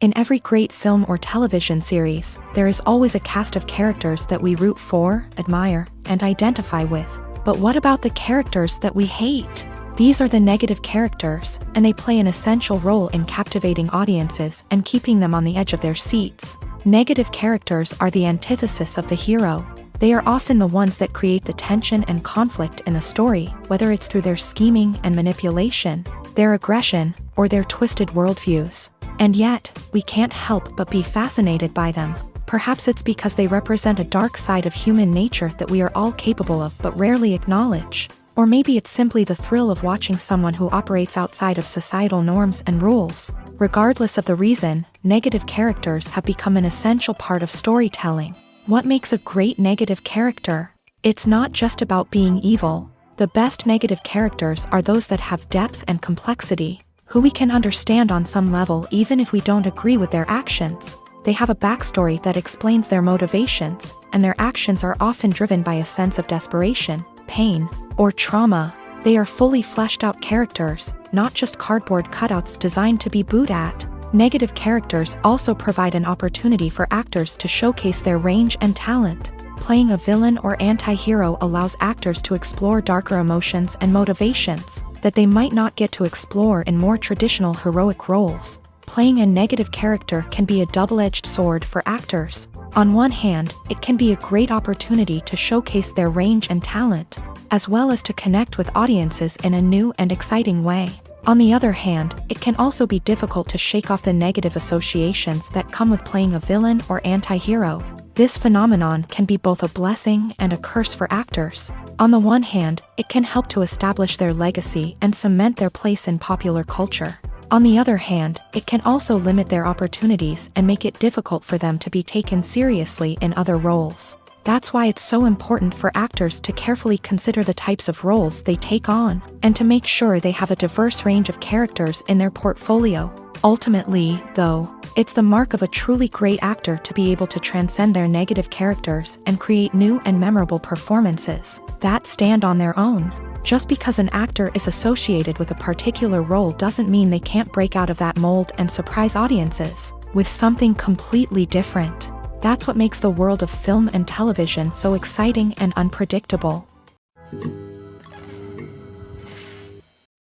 Speaker 1: In every great film or television series, there is always a cast of characters that we root for, admire, and identify with. But what about the characters that we hate? These are the negative characters, and they play an essential role in captivating audiences and keeping them on the edge of their seats. Negative characters are the antithesis of the hero. They are often the ones that create the tension and conflict in the story, whether it's through their scheming and manipulation, their aggression, or their twisted worldviews. And yet, we can't help but be fascinated by them. Perhaps it's because they represent a dark side of human nature that we are all capable of but rarely acknowledge. Or maybe it's simply the thrill of watching someone who operates outside of societal norms and rules. Regardless of the reason, negative characters have become an essential part of storytelling. What makes a great negative character? It's not just about being evil. The best negative characters are those that have depth and complexity, who we can understand on some level even if we don't agree with their actions. They have a backstory that explains their motivations, and their actions are often driven by a sense of desperation, pain, or trauma. They are fully fleshed out characters, not just cardboard cutouts designed to be booed at. Negative characters also provide an opportunity for actors to showcase their range and talent. Playing a villain or anti-hero allows actors to explore darker emotions and motivations that they might not get to explore in more traditional heroic roles. Playing a negative character can be a double-edged sword for actors. On one hand, it can be a great opportunity to showcase their range and talent, as well as to connect with audiences in a new and exciting way. On the other hand, it can also be difficult to shake off the negative associations that come with playing a villain or anti-hero. This phenomenon can be both a blessing and a curse for actors. On the one hand, it can help to establish their legacy and cement their place in popular culture. On the other hand, it can also limit their opportunities and make it difficult for them to be taken seriously in other roles. That's why it's so important for actors to carefully consider the types of roles they take on, and to make sure they have a diverse range of characters in their portfolio. Ultimately, though, it's the mark of a truly great actor to be able to transcend their negative characters and create new and memorable performances that stand on their own. Just because an actor is associated with a particular role doesn't mean they can't break out of that mold and surprise audiences with something completely different. That's what makes the world of film and television so exciting and unpredictable.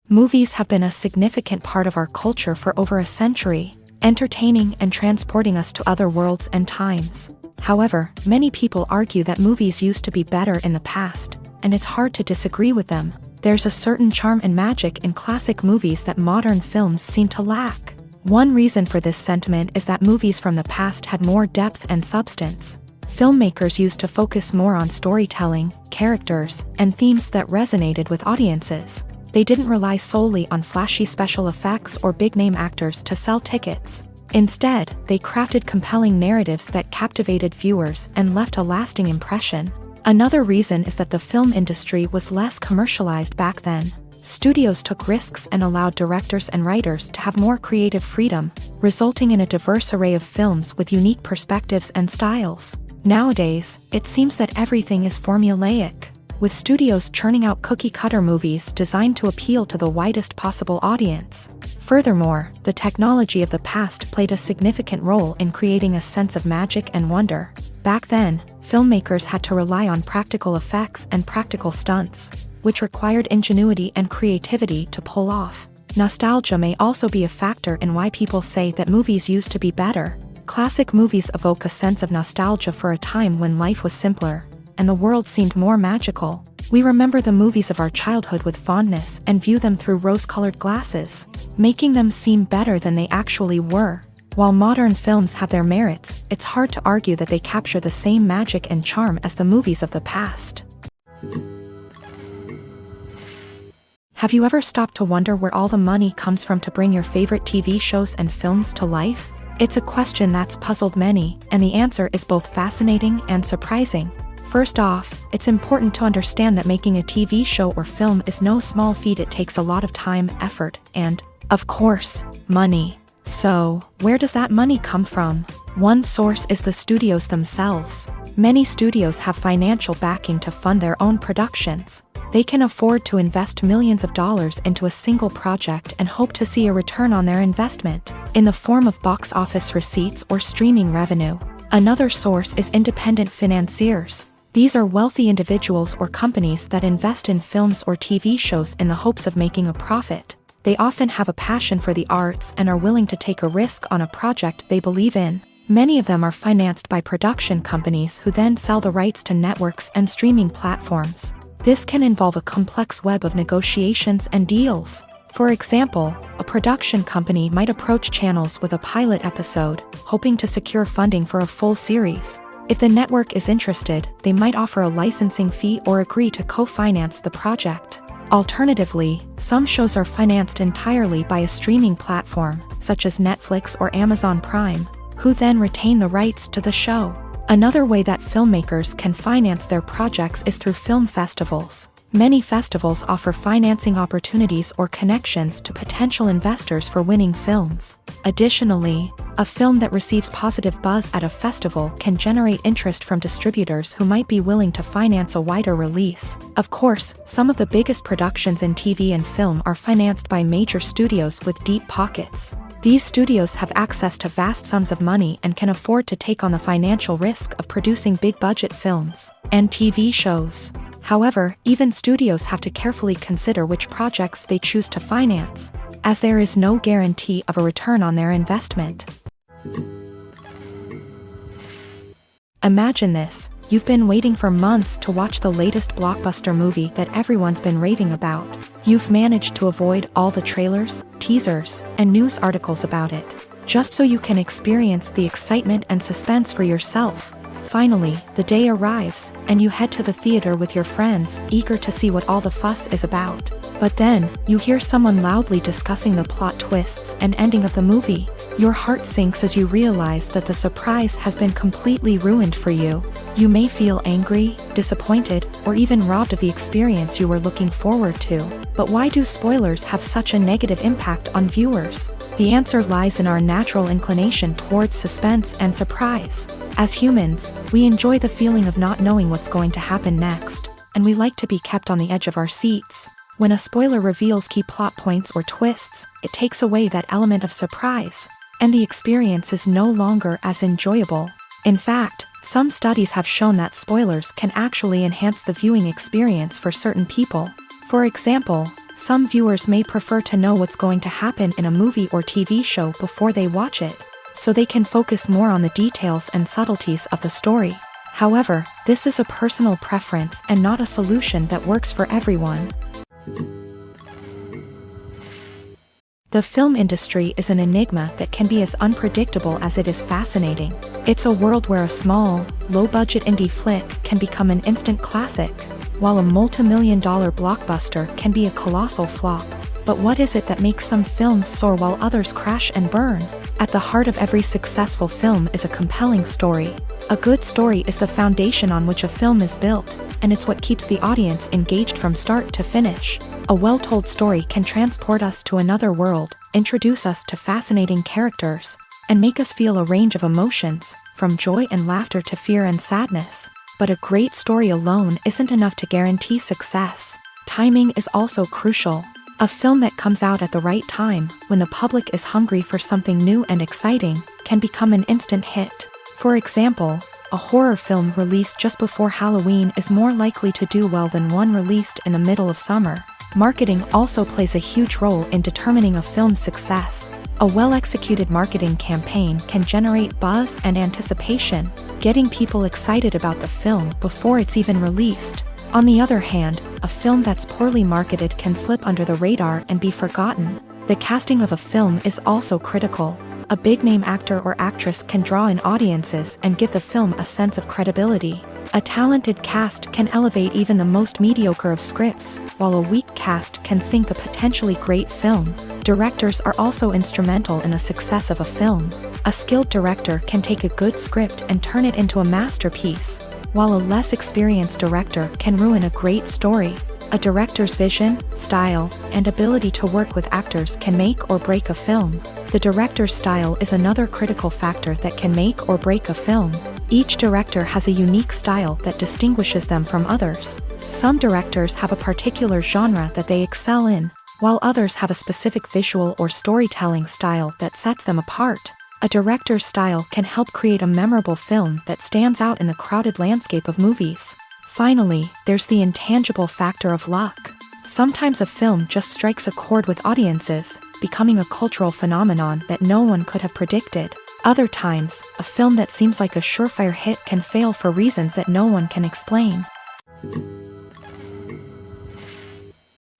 Speaker 1: Movies have been a significant part of our culture for over a century, entertaining and transporting us to other worlds and times. However, many people argue that movies used to be better in the past, and it's hard to disagree with them. There's a certain charm and magic in classic movies that modern films seem to lack. One reason for this sentiment is that movies from the past had more depth and substance. Filmmakers used to focus more on storytelling, characters, and themes that resonated with audiences. They didn't rely solely on flashy special effects or big-name actors to sell tickets. Instead, they crafted compelling narratives that captivated viewers and left a lasting impression. Another reason is that the film industry was less commercialized back then. Studios took risks and allowed directors and writers to have more creative freedom, resulting in a diverse array of films with unique perspectives and styles. Nowadays, it seems that everything is formulaic, with studios churning out cookie-cutter movies designed to appeal to the widest possible audience. Furthermore, the technology of the past played a significant role in creating a sense of magic and wonder. Back then, filmmakers had to rely on practical effects and practical stunts, which required ingenuity and creativity to pull off. Nostalgia may also be a factor in why people say that movies used to be better. Classic movies evoke a sense of nostalgia for a time when life was simpler, and the world seemed more magical. We remember the movies of our childhood with fondness and view them through rose-colored glasses, making them seem better than they actually were. While modern films have their merits, it's hard to argue that they capture the same magic and charm as the movies of the past. Have you ever stopped to wonder where all the money comes from to bring your favorite TV shows and films to life? It's a question that's puzzled many, and the answer is both fascinating and surprising. First off, it's important to understand that making a TV show or film is no small feat. It takes a lot of time, effort, and, of course, money. So, where does that money come from? One source is the studios themselves. Many studios have financial backing to fund their own productions. They can afford to invest millions of dollars into a single project and hope to see a return on their investment, in the form of box office receipts or streaming revenue. Another source is independent financiers. These are wealthy individuals or companies that invest in films or TV shows in the hopes of making a profit. They often have a passion for the arts and are willing to take a risk on a project they believe in. Many of them are financed by production companies who then sell the rights to networks and streaming platforms. This can involve a complex web of negotiations and deals. For example, a production company might approach channels with a pilot episode, hoping to secure funding for a full series. If the network is interested, they might offer a licensing fee or agree to co-finance the project. Alternatively, some shows are financed entirely by a streaming platform, such as Netflix or Amazon Prime, who then retain the rights to the show. Another way that filmmakers can finance their projects is through film festivals. Many festivals offer financing opportunities or connections to potential investors for winning films. Additionally, a film that receives positive buzz at a festival can generate interest from distributors who might be willing to finance a wider release. Of course, some of the biggest productions in TV and film are financed by major studios with deep pockets. These studios have access to vast sums of money and can afford to take on the financial risk of producing big-budget films and TV shows. However, even studios have to carefully consider which projects they choose to finance, as there is no guarantee of a return on their investment. Imagine this: you've been waiting for months to watch the latest blockbuster movie that everyone's been raving about. You've managed to avoid all the trailers, teasers, and news articles about it, just so you can experience the excitement and suspense for yourself. Finally, the day arrives, and you head to the theater with your friends, eager to see what all the fuss is about. But then, you hear someone loudly discussing the plot twists and ending of the movie. Your heart sinks as you realize that the surprise has been completely ruined for you. You may feel angry, disappointed, or even robbed of the experience you were looking forward to. But why do spoilers have such a negative impact on viewers? The answer lies in our natural inclination towards suspense and surprise. As humans, we enjoy the feeling of not knowing what's going to happen next, and we like to be kept on the edge of our seats. When a spoiler reveals key plot points or twists, it takes away that element of surprise, and the experience is no longer as enjoyable. In fact, some studies have shown that spoilers can actually enhance the viewing experience for certain people. For example, some viewers may prefer to know what's going to happen in a movie or TV show before they watch it, so they can focus more on the details and subtleties of the story. However, this is a personal preference and not a solution that works for everyone. The film industry is an enigma that can be as unpredictable as it is fascinating. It's a world where a small, low-budget indie flick can become an instant classic, while a multi-million-dollar blockbuster can be a colossal flop. But what is it that makes some films soar while others crash and burn? At the heart of every successful film is a compelling story. A good story is the foundation on which a film is built, and it's what keeps the audience engaged from start to finish. A well-told story can transport us to another world, introduce us to fascinating characters, and make us feel a range of emotions, from joy and laughter to fear and sadness. But a great story alone isn't enough to guarantee success. Timing is also crucial. A film that comes out at the right time, when the public is hungry for something new and exciting, can become an instant hit. For example, a horror film released just before Halloween is more likely to do well than one released in the middle of summer. Marketing also plays a huge role in determining a film's success. A well-executed marketing campaign can generate buzz and anticipation, getting people excited about the film before it's even released. On the other hand, a film that's poorly marketed can slip under the radar and be forgotten. The casting of a film is also critical. A big-name actor or actress can draw in audiences and give the film a sense of credibility. A talented cast can elevate even the most mediocre of scripts, while a weak cast can sink a potentially great film. Directors are also instrumental in the success of a film. A skilled director can take a good script and turn it into a masterpiece, while a less experienced director can ruin a great story. A director's vision, style, and ability to work with actors can make or break a film. The director's style is another critical factor that can make or break a film. Each director has a unique style that distinguishes them from others. Some directors have a particular genre that they excel in, while others have a specific visual or storytelling style that sets them apart. A director's style can help create a memorable film that stands out in the crowded landscape of movies. Finally, there's the intangible factor of luck. Sometimes a film just strikes a chord with audiences, becoming a cultural phenomenon that no one could have predicted. Other times, a film that seems like a surefire hit can fail for reasons that no one can explain.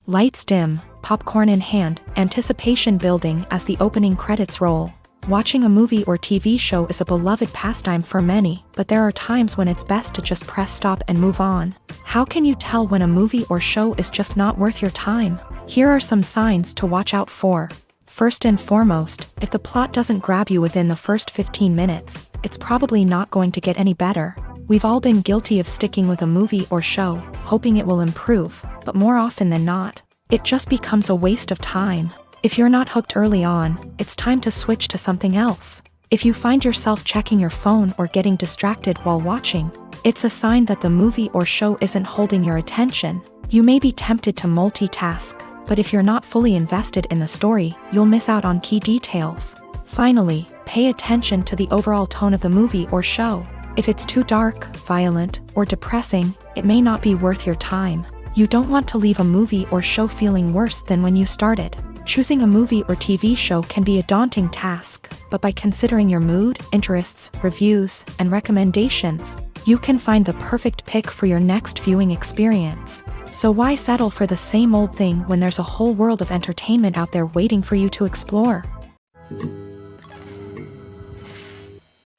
Speaker 1: Lights dim, popcorn in hand, anticipation building as the opening credits roll. Watching a movie or TV show is a beloved pastime for many, but there are times when it's best to just press stop and move on. How can you tell when a movie or show is just not worth your time? Here are some signs to watch out for. First and foremost, if the plot doesn't grab you within the first 15 minutes, it's probably not going to get any better. We've all been guilty of sticking with a movie or show, hoping it will improve, but more often than not, it just becomes a waste of time. If you're not hooked early on, it's time to switch to something else. If you find yourself checking your phone or getting distracted while watching, it's a sign that the movie or show isn't holding your attention. You may be tempted to multitask, but if you're not fully invested in the story, you'll miss out on key details. Finally, pay attention to the overall tone of the movie or show. If it's too dark, violent, or depressing, it may not be worth your time. You don't want to leave a movie or show feeling worse than when you started. Choosing a movie or TV show can be a daunting task, but by considering your mood, interests, reviews, and recommendations, you can find the perfect pick for your next viewing experience. So why settle for the same old thing when there's a whole world of entertainment out there waiting for you to explore?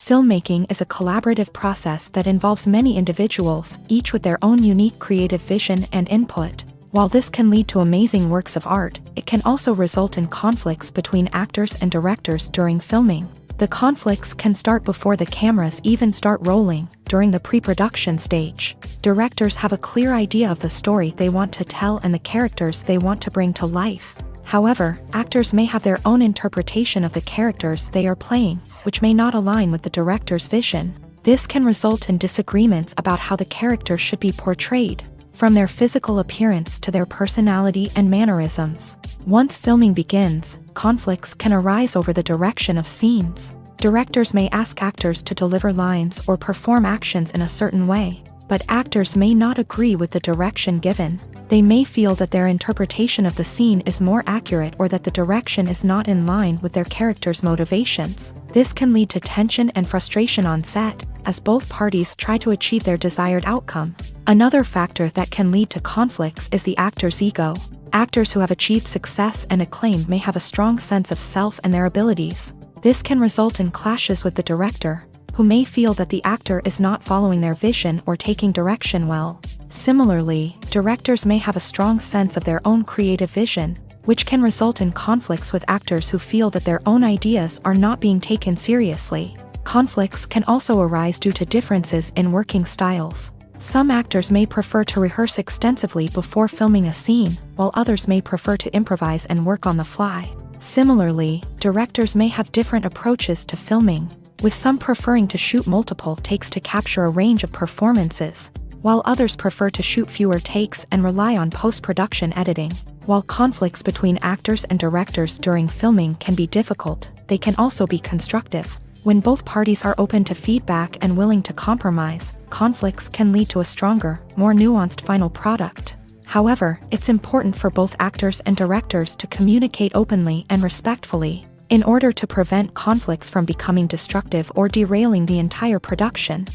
Speaker 1: Filmmaking is a collaborative process that involves many individuals, each with their own unique creative vision and input. While this can lead to amazing works of art, it can also result in conflicts between actors and directors during filming. The conflicts can start before the cameras even start rolling, during the pre-production stage. Directors have a clear idea of the story they want to tell and the characters they want to bring to life. However, actors may have their own interpretation of the characters they are playing, which may not align with the director's vision. This can result in disagreements about how the character should be portrayed, from their physical appearance to their personality and mannerisms. Once filming begins, conflicts can arise over the direction of scenes. Directors may ask actors to deliver lines or perform actions in a certain way, but actors may not agree with the direction given. They may feel that their interpretation of the scene is more accurate or that the direction is not in line with their character's motivations. This can lead to tension and frustration on set, as both parties try to achieve their desired outcome. Another factor that can lead to conflicts is the actor's ego. Actors who have achieved success and acclaim may have a strong sense of self and their abilities. This can result in clashes with the director, who may feel that the actor is not following their vision or taking direction well. Similarly, directors may have a strong sense of their own creative vision, which can result in conflicts with actors who feel that their own ideas are not being taken seriously. Conflicts can also arise due to differences in working styles. Some actors may prefer to rehearse extensively before filming a scene, while others may prefer to improvise and work on the fly. Similarly, directors may have different approaches to filming, with some preferring to shoot multiple takes to capture a range of performances, while others prefer to shoot fewer takes and rely on post-production editing. While conflicts between actors and directors during filming can be difficult, they can also be constructive. When both parties are open to feedback and willing to compromise, conflicts can lead to a stronger, more nuanced final product. However, it's important for both actors and directors to communicate openly and respectfully, in order to prevent conflicts from becoming destructive or derailing the entire production.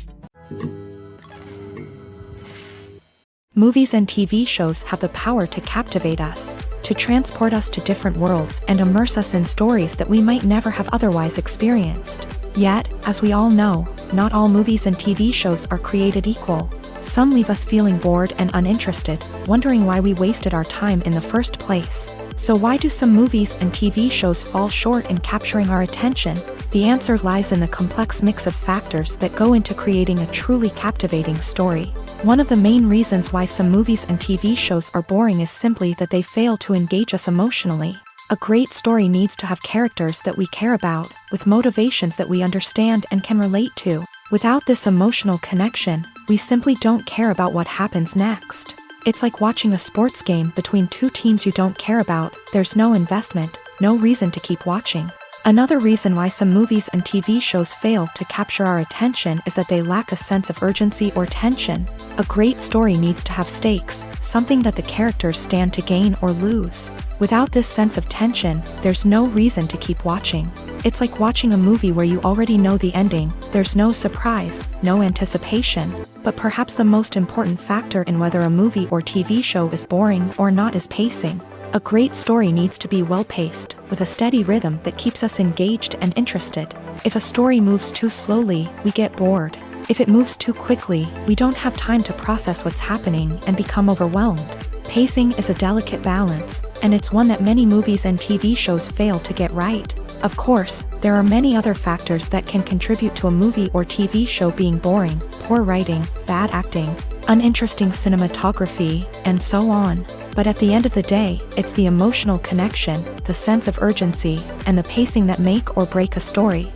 Speaker 1: Movies and TV shows have the power to captivate us, to transport us to different worlds and immerse us in stories that we might never have otherwise experienced. Yet, as we all know, not all movies and TV shows are created equal. Some leave us feeling bored and uninterested, wondering why we wasted our time in the first place. So why do some movies and TV shows fall short in capturing our attention? The answer lies in the complex mix of factors that go into creating a truly captivating story. One of the main reasons why some movies and TV shows are boring is simply that they fail to engage us emotionally. A great story needs to have characters that we care about, with motivations that we understand and can relate to. Without this emotional connection, we simply don't care about what happens next. It's like watching a sports game between two teams you don't care about. There's no investment, no reason to keep watching. Another reason why some movies and TV shows fail to capture our attention is that they lack a sense of urgency or tension. A great story needs to have stakes, something that the characters stand to gain or lose. Without this sense of tension, there's no reason to keep watching. It's like watching a movie where you already know the ending. There's no surprise, no anticipation. But perhaps the most important factor in whether a movie or TV show is boring or not is pacing. A great story needs to be well-paced, with a steady rhythm that keeps us engaged and interested. If a story moves too slowly, we get bored. If it moves too quickly, we don't have time to process what's happening and become overwhelmed. Pacing is a delicate balance, and it's one that many movies and TV shows fail to get right. Of course, there are many other factors that can contribute to a movie or TV show being boring: poor writing, bad acting, uninteresting cinematography, and so on. But at the end of the day, it's the emotional connection, the sense of urgency, and the pacing that make or break a story.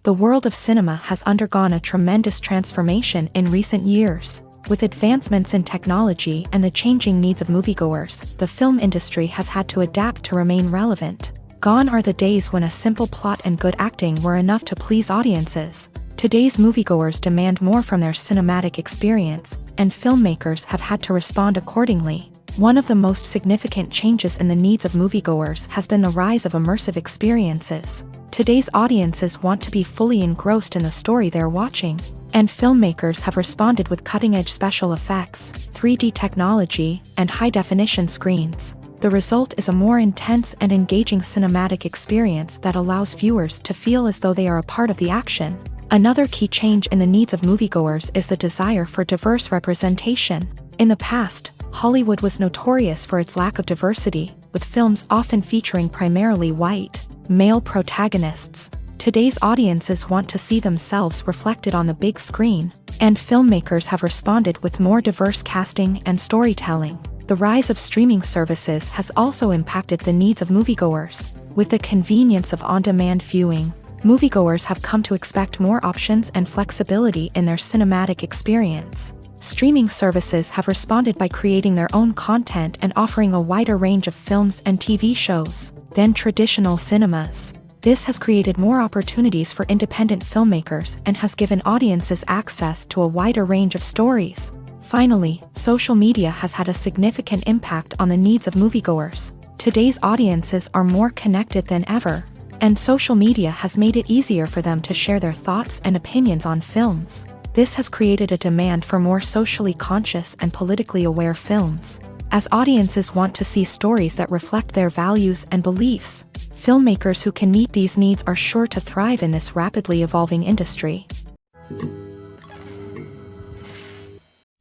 Speaker 1: The world of cinema has undergone a tremendous transformation in recent years. With advancements in technology and the changing needs of moviegoers, the film industry has had to adapt to remain relevant. Gone are the days when a simple plot and good acting were enough to please audiences. Today's moviegoers demand more from their cinematic experience, and filmmakers have had to respond accordingly. One of the most significant changes in the needs of moviegoers has been the rise of immersive experiences. Today's audiences want to be fully engrossed in the story they're watching, and filmmakers have responded with cutting-edge special effects, 3D technology, and high-definition screens. The result is a more intense and engaging cinematic experience that allows viewers to feel as though they are a part of the action. Another key change in the needs of moviegoers is the desire for diverse representation. In the past, Hollywood was notorious for its lack of diversity, with films often featuring primarily white, male protagonists. Today's audiences want to see themselves reflected on the big screen, and filmmakers have responded with more diverse casting and storytelling. The rise of streaming services has also impacted the needs of moviegoers. With the convenience of on-demand viewing, moviegoers have come to expect more options and flexibility in their cinematic experience. Streaming services have responded by creating their own content and offering a wider range of films and TV shows than traditional cinemas. This has created more opportunities for independent filmmakers and has given audiences access to a wider range of stories. Finally, social media has had a significant impact on the needs of moviegoers. Today's audiences are more connected than ever, and social media has made it easier for them to share their thoughts and opinions on films. This has created a demand for more socially conscious and politically aware films. As audiences want to see stories that reflect their values and beliefs, filmmakers who can meet these needs are sure to thrive in this rapidly evolving industry.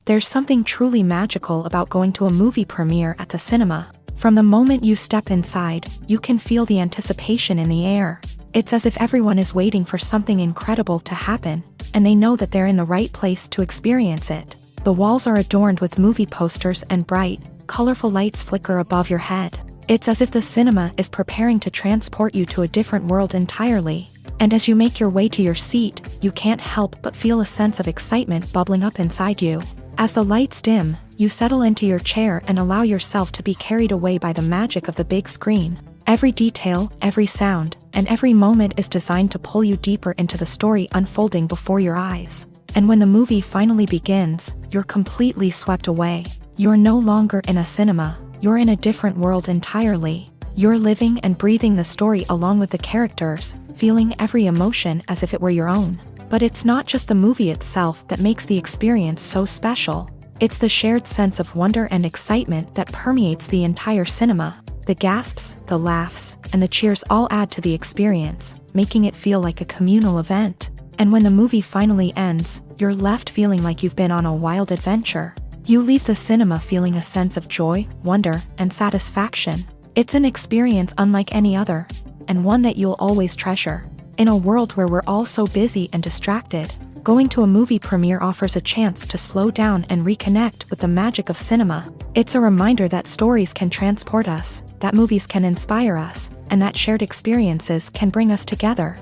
Speaker 1: There's something truly magical about going to a movie premiere at the cinema. From the moment you step inside, you can feel the anticipation in the air. It's as if everyone is waiting for something incredible to happen, and they know that they're in the right place to experience it. The walls are adorned with movie posters and bright, colorful lights flicker above your head. It's as if the cinema is preparing to transport you to a different world entirely. And as you make your way to your seat, you can't help but feel a sense of excitement bubbling up inside you. As the lights dim, you settle into your chair and allow yourself to be carried away by the magic of the big screen. Every detail, every sound, and every moment is designed to pull you deeper into the story unfolding before your eyes. And when the movie finally begins, you're completely swept away. You're no longer in a cinema, you're in a different world entirely. You're living and breathing the story along with the characters, feeling every emotion as if it were your own. But it's not just the movie itself that makes the experience so special. It's the shared sense of wonder and excitement that permeates the entire cinema. The gasps, the laughs, and the cheers all add to the experience, making it feel like a communal event. And when the movie finally ends, you're left feeling like you've been on a wild adventure. You leave the cinema feeling a sense of joy, wonder, and satisfaction. It's an experience unlike any other, and one that you'll always treasure. In a world where we're all so busy and distracted, going to a movie premiere offers a chance to slow down and reconnect with the magic of cinema. It's a reminder that stories can transport us, that movies can inspire us, and that shared experiences can bring us together.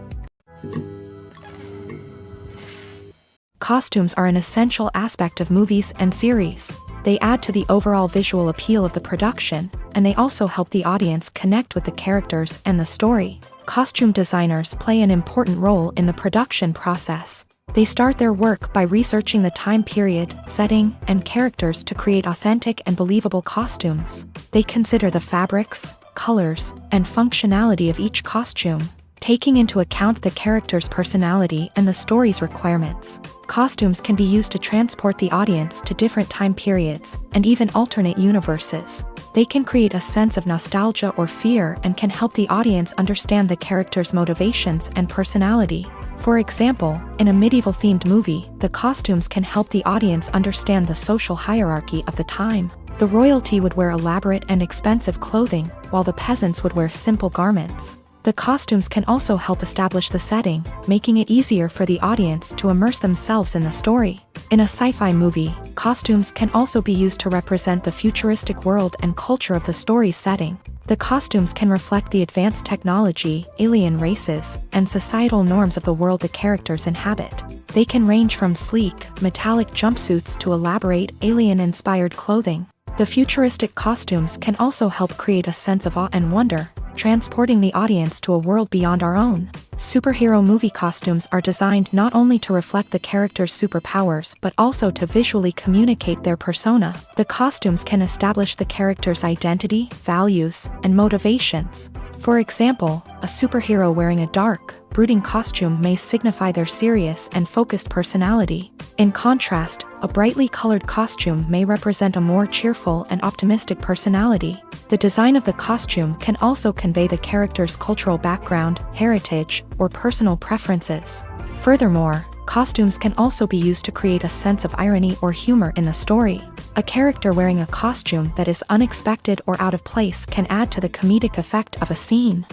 Speaker 1: Costumes are an essential aspect of movies and series. They add to the overall visual appeal of the production, and they also help the audience connect with the characters and the story. Costume designers play an important role in the production process. They start their work by researching the time period, setting, and characters to create authentic and believable costumes. They consider the fabrics, colors, and functionality of each costume, taking into account the character's personality and the story's requirements. Costumes can be used to transport the audience to different time periods and even alternate universes. They can create a sense of nostalgia or fear and can help the audience understand the character's motivations and personality. For example, in a medieval-themed movie, the costumes can help the audience understand the social hierarchy of the time. The royalty would wear elaborate and expensive clothing, while the peasants would wear simple garments. The costumes can also help establish the setting, making it easier for the audience to immerse themselves in the story. In a sci-fi movie, costumes can also be used to represent the futuristic world and culture of the story's setting. The costumes can reflect the advanced technology, alien races, and societal norms of the world the characters inhabit. They can range from sleek, metallic jumpsuits to elaborate, alien-inspired clothing. The futuristic costumes can also help create a sense of awe and wonder, transporting the audience to a world beyond our own. Superhero movie costumes are designed not only to reflect the character's superpowers but also to visually communicate their persona. The costumes can establish the character's identity, values, and motivations. For example, a superhero wearing a dark, brooding costume may signify their serious and focused personality. In contrast, a brightly colored costume may represent a more cheerful and optimistic personality. The design of the costume can also convey the character's cultural background, heritage, or personal preferences. Furthermore, costumes can also be used to create a sense of irony or humor in the story. A character wearing a costume that is unexpected or out of place can add to the comedic effect of a scene.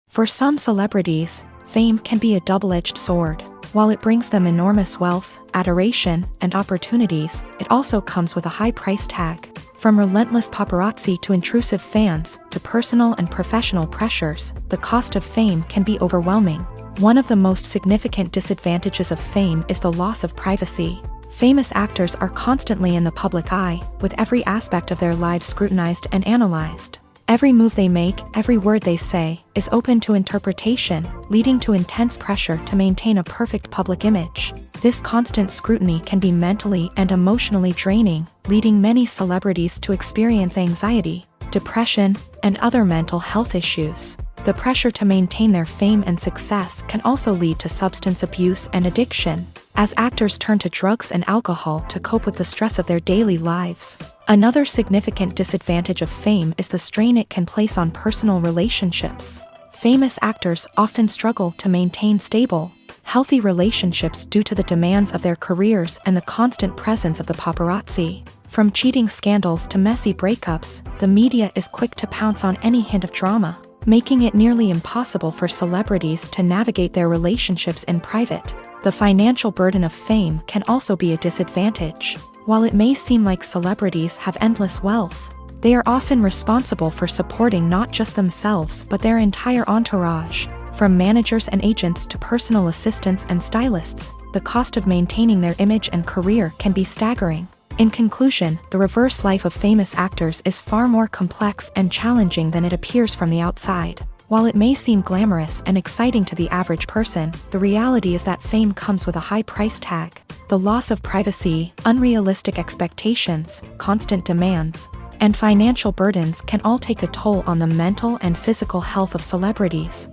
Speaker 1: For some celebrities, fame can be a double-edged sword. While it brings them enormous wealth, adoration, and opportunities, it also comes with a high price tag. From relentless paparazzi to intrusive fans, to personal and professional pressures, the cost of fame can be overwhelming. One of the most significant disadvantages of fame is the loss of privacy. Famous actors are constantly in the public eye, with every aspect of their lives scrutinized and analyzed. Every move they make, every word they say, is open to interpretation, leading to intense pressure to maintain a perfect public image. This constant scrutiny can be mentally and emotionally draining, leading many celebrities to experience anxiety, depression, and other mental health issues. The pressure to maintain their fame and success can also lead to substance abuse and addiction, as actors turn to drugs and alcohol to cope with the stress of their daily lives. Another significant disadvantage of fame is the strain it can place on personal relationships. Famous actors often struggle to maintain stable, healthy relationships due to the demands of their careers and the constant presence of the paparazzi. From cheating scandals to messy breakups, the media is quick to pounce on any hint of drama, making it nearly impossible for celebrities to navigate their relationships in private. The financial burden of fame can also be a disadvantage. While it may seem like celebrities have endless wealth, they are often responsible for supporting not just themselves but their entire entourage. From managers and agents to personal assistants and stylists, the cost of maintaining their image and career can be staggering. In conclusion, the reverse life of famous actors is far more complex and challenging than it appears from the outside. While it may seem glamorous and exciting to the average person, the reality is that fame comes with a high price tag. The loss of privacy, unrealistic expectations, constant demands, and financial burdens can all take a toll on the mental and physical health of celebrities.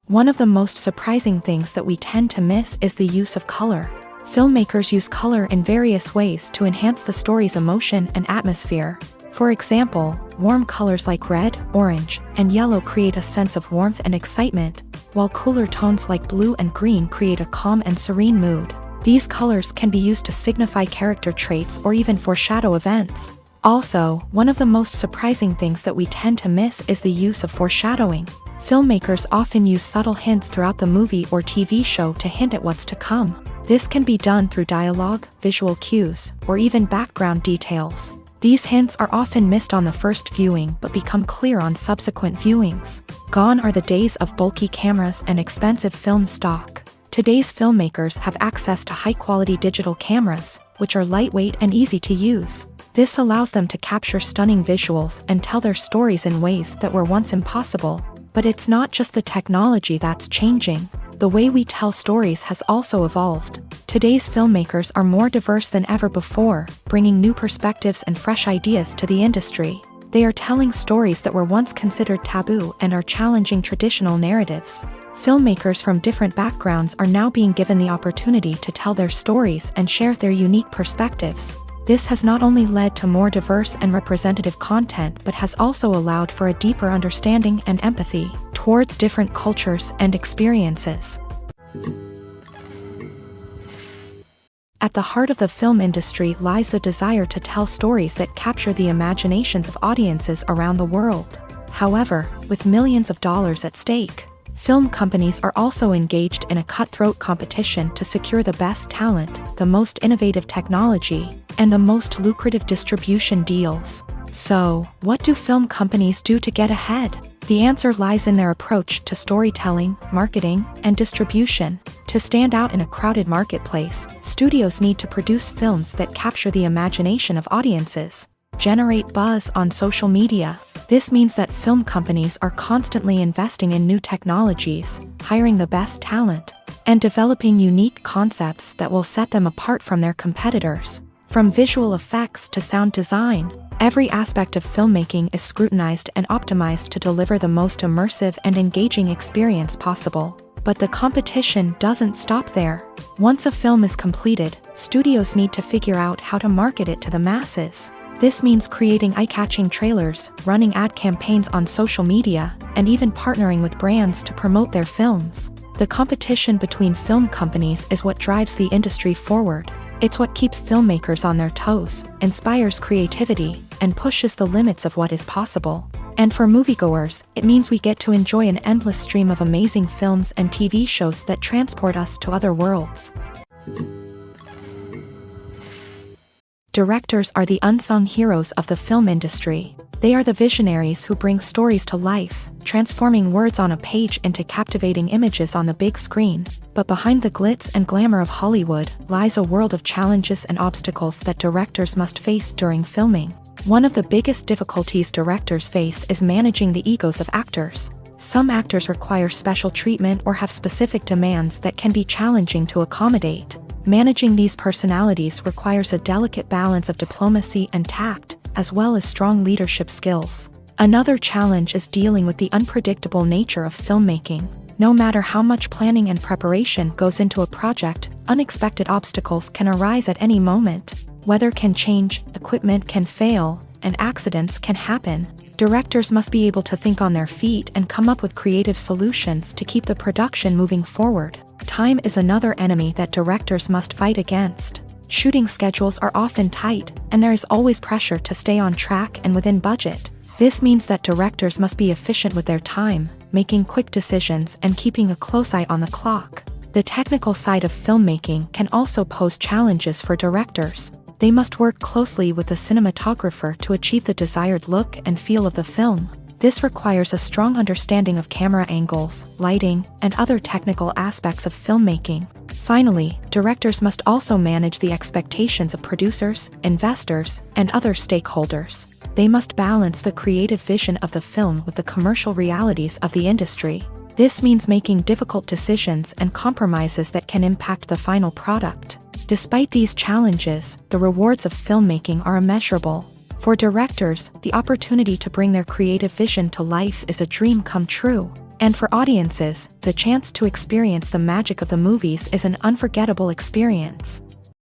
Speaker 1: One of the most surprising things that we tend to miss is the use of color. Filmmakers use color in various ways to enhance the story's emotion and atmosphere. For example, warm colors like red, orange, and yellow create a sense of warmth and excitement, while cooler tones like blue and green create a calm and serene mood. These colors can be used to signify character traits or even foreshadow events. Also, one of the most surprising things that we tend to miss is the use of foreshadowing. Filmmakers often use subtle hints throughout the movie or TV show to hint at what's to come. This can be done through dialogue, visual cues, or even background details. These hints are often missed on the first viewing but become clear on subsequent viewings. Gone are the days of bulky cameras and expensive film stock. Today's filmmakers have access to high-quality digital cameras, which are lightweight and easy to use. This allows them to capture stunning visuals and tell their stories in ways that were once impossible. But it's not just the technology that's changing. The way we tell stories has also evolved. Today's filmmakers are more diverse than ever before, bringing new perspectives and fresh ideas to the industry. They are telling stories that were once considered taboo and are challenging traditional narratives. Filmmakers from different backgrounds are now being given the opportunity to tell their stories and share their unique perspectives. This has not only led to more diverse and representative content but has also allowed for a deeper understanding and empathy towards different cultures and experiences. At the heart of the film industry lies the desire to tell stories that capture the imaginations of audiences around the world. However, with millions of dollars at stake, film companies are also engaged in a cutthroat competition to secure the best talent, the most innovative technology, and the most lucrative distribution deals. So, what do film companies do to get ahead? The answer lies in their approach to storytelling, marketing, and distribution. To stand out in a crowded marketplace, studios need to produce films that capture the imagination of audiences, generate buzz on social media. This means that film companies are constantly investing in new technologies, hiring the best talent, and developing unique concepts that will set them apart from their competitors. From visual effects to sound design, every aspect of filmmaking is scrutinized and optimized to deliver the most immersive and engaging experience possible. But the competition doesn't stop there. Once a film is completed, studios need to figure out how to market it to the masses. This means creating eye-catching trailers, running ad campaigns on social media, and even partnering with brands to promote their films. The competition between film companies is what drives the industry forward. It's what keeps filmmakers on their toes, inspires creativity, and pushes the limits of what is possible. And for moviegoers, it means we get to enjoy an endless stream of amazing films and TV shows that transport us to other worlds. Directors are the unsung heroes of the film industry. They are the visionaries who bring stories to life, transforming words on a page into captivating images on the big screen. But behind the glitz and glamour of Hollywood lies a world of challenges and obstacles that directors must face during filming. One of the biggest difficulties directors face is managing the egos of actors. Some actors require special treatment or have specific demands that can be challenging to accommodate. Managing these personalities requires a delicate balance of diplomacy and tact, as well as strong leadership skills. Another challenge is dealing with the unpredictable nature of filmmaking. No matter how much planning and preparation goes into a project, unexpected obstacles can arise at any moment. Weather can change, equipment can fail, and accidents can happen. Directors must be able to think on their feet and come up with creative solutions to keep the production moving forward. Time is another enemy that directors must fight against. Shooting schedules are often tight, and there is always pressure to stay on track and within budget. This means that directors must be efficient with their time, making quick decisions and keeping a close eye on the clock. The technical side of filmmaking can also pose challenges for directors. They must work closely with the cinematographer to achieve the desired look and feel of the film. This requires a strong understanding of camera angles, lighting, and other technical aspects of filmmaking. Finally, directors must also manage the expectations of producers, investors, and other stakeholders. They must balance the creative vision of the film with the commercial realities of the industry. This means making difficult decisions and compromises that can impact the final product. Despite these challenges, the rewards of filmmaking are immeasurable. For directors, the opportunity to bring their creative vision to life is a dream come true. And for audiences, the chance to experience the magic of the movies is an unforgettable experience.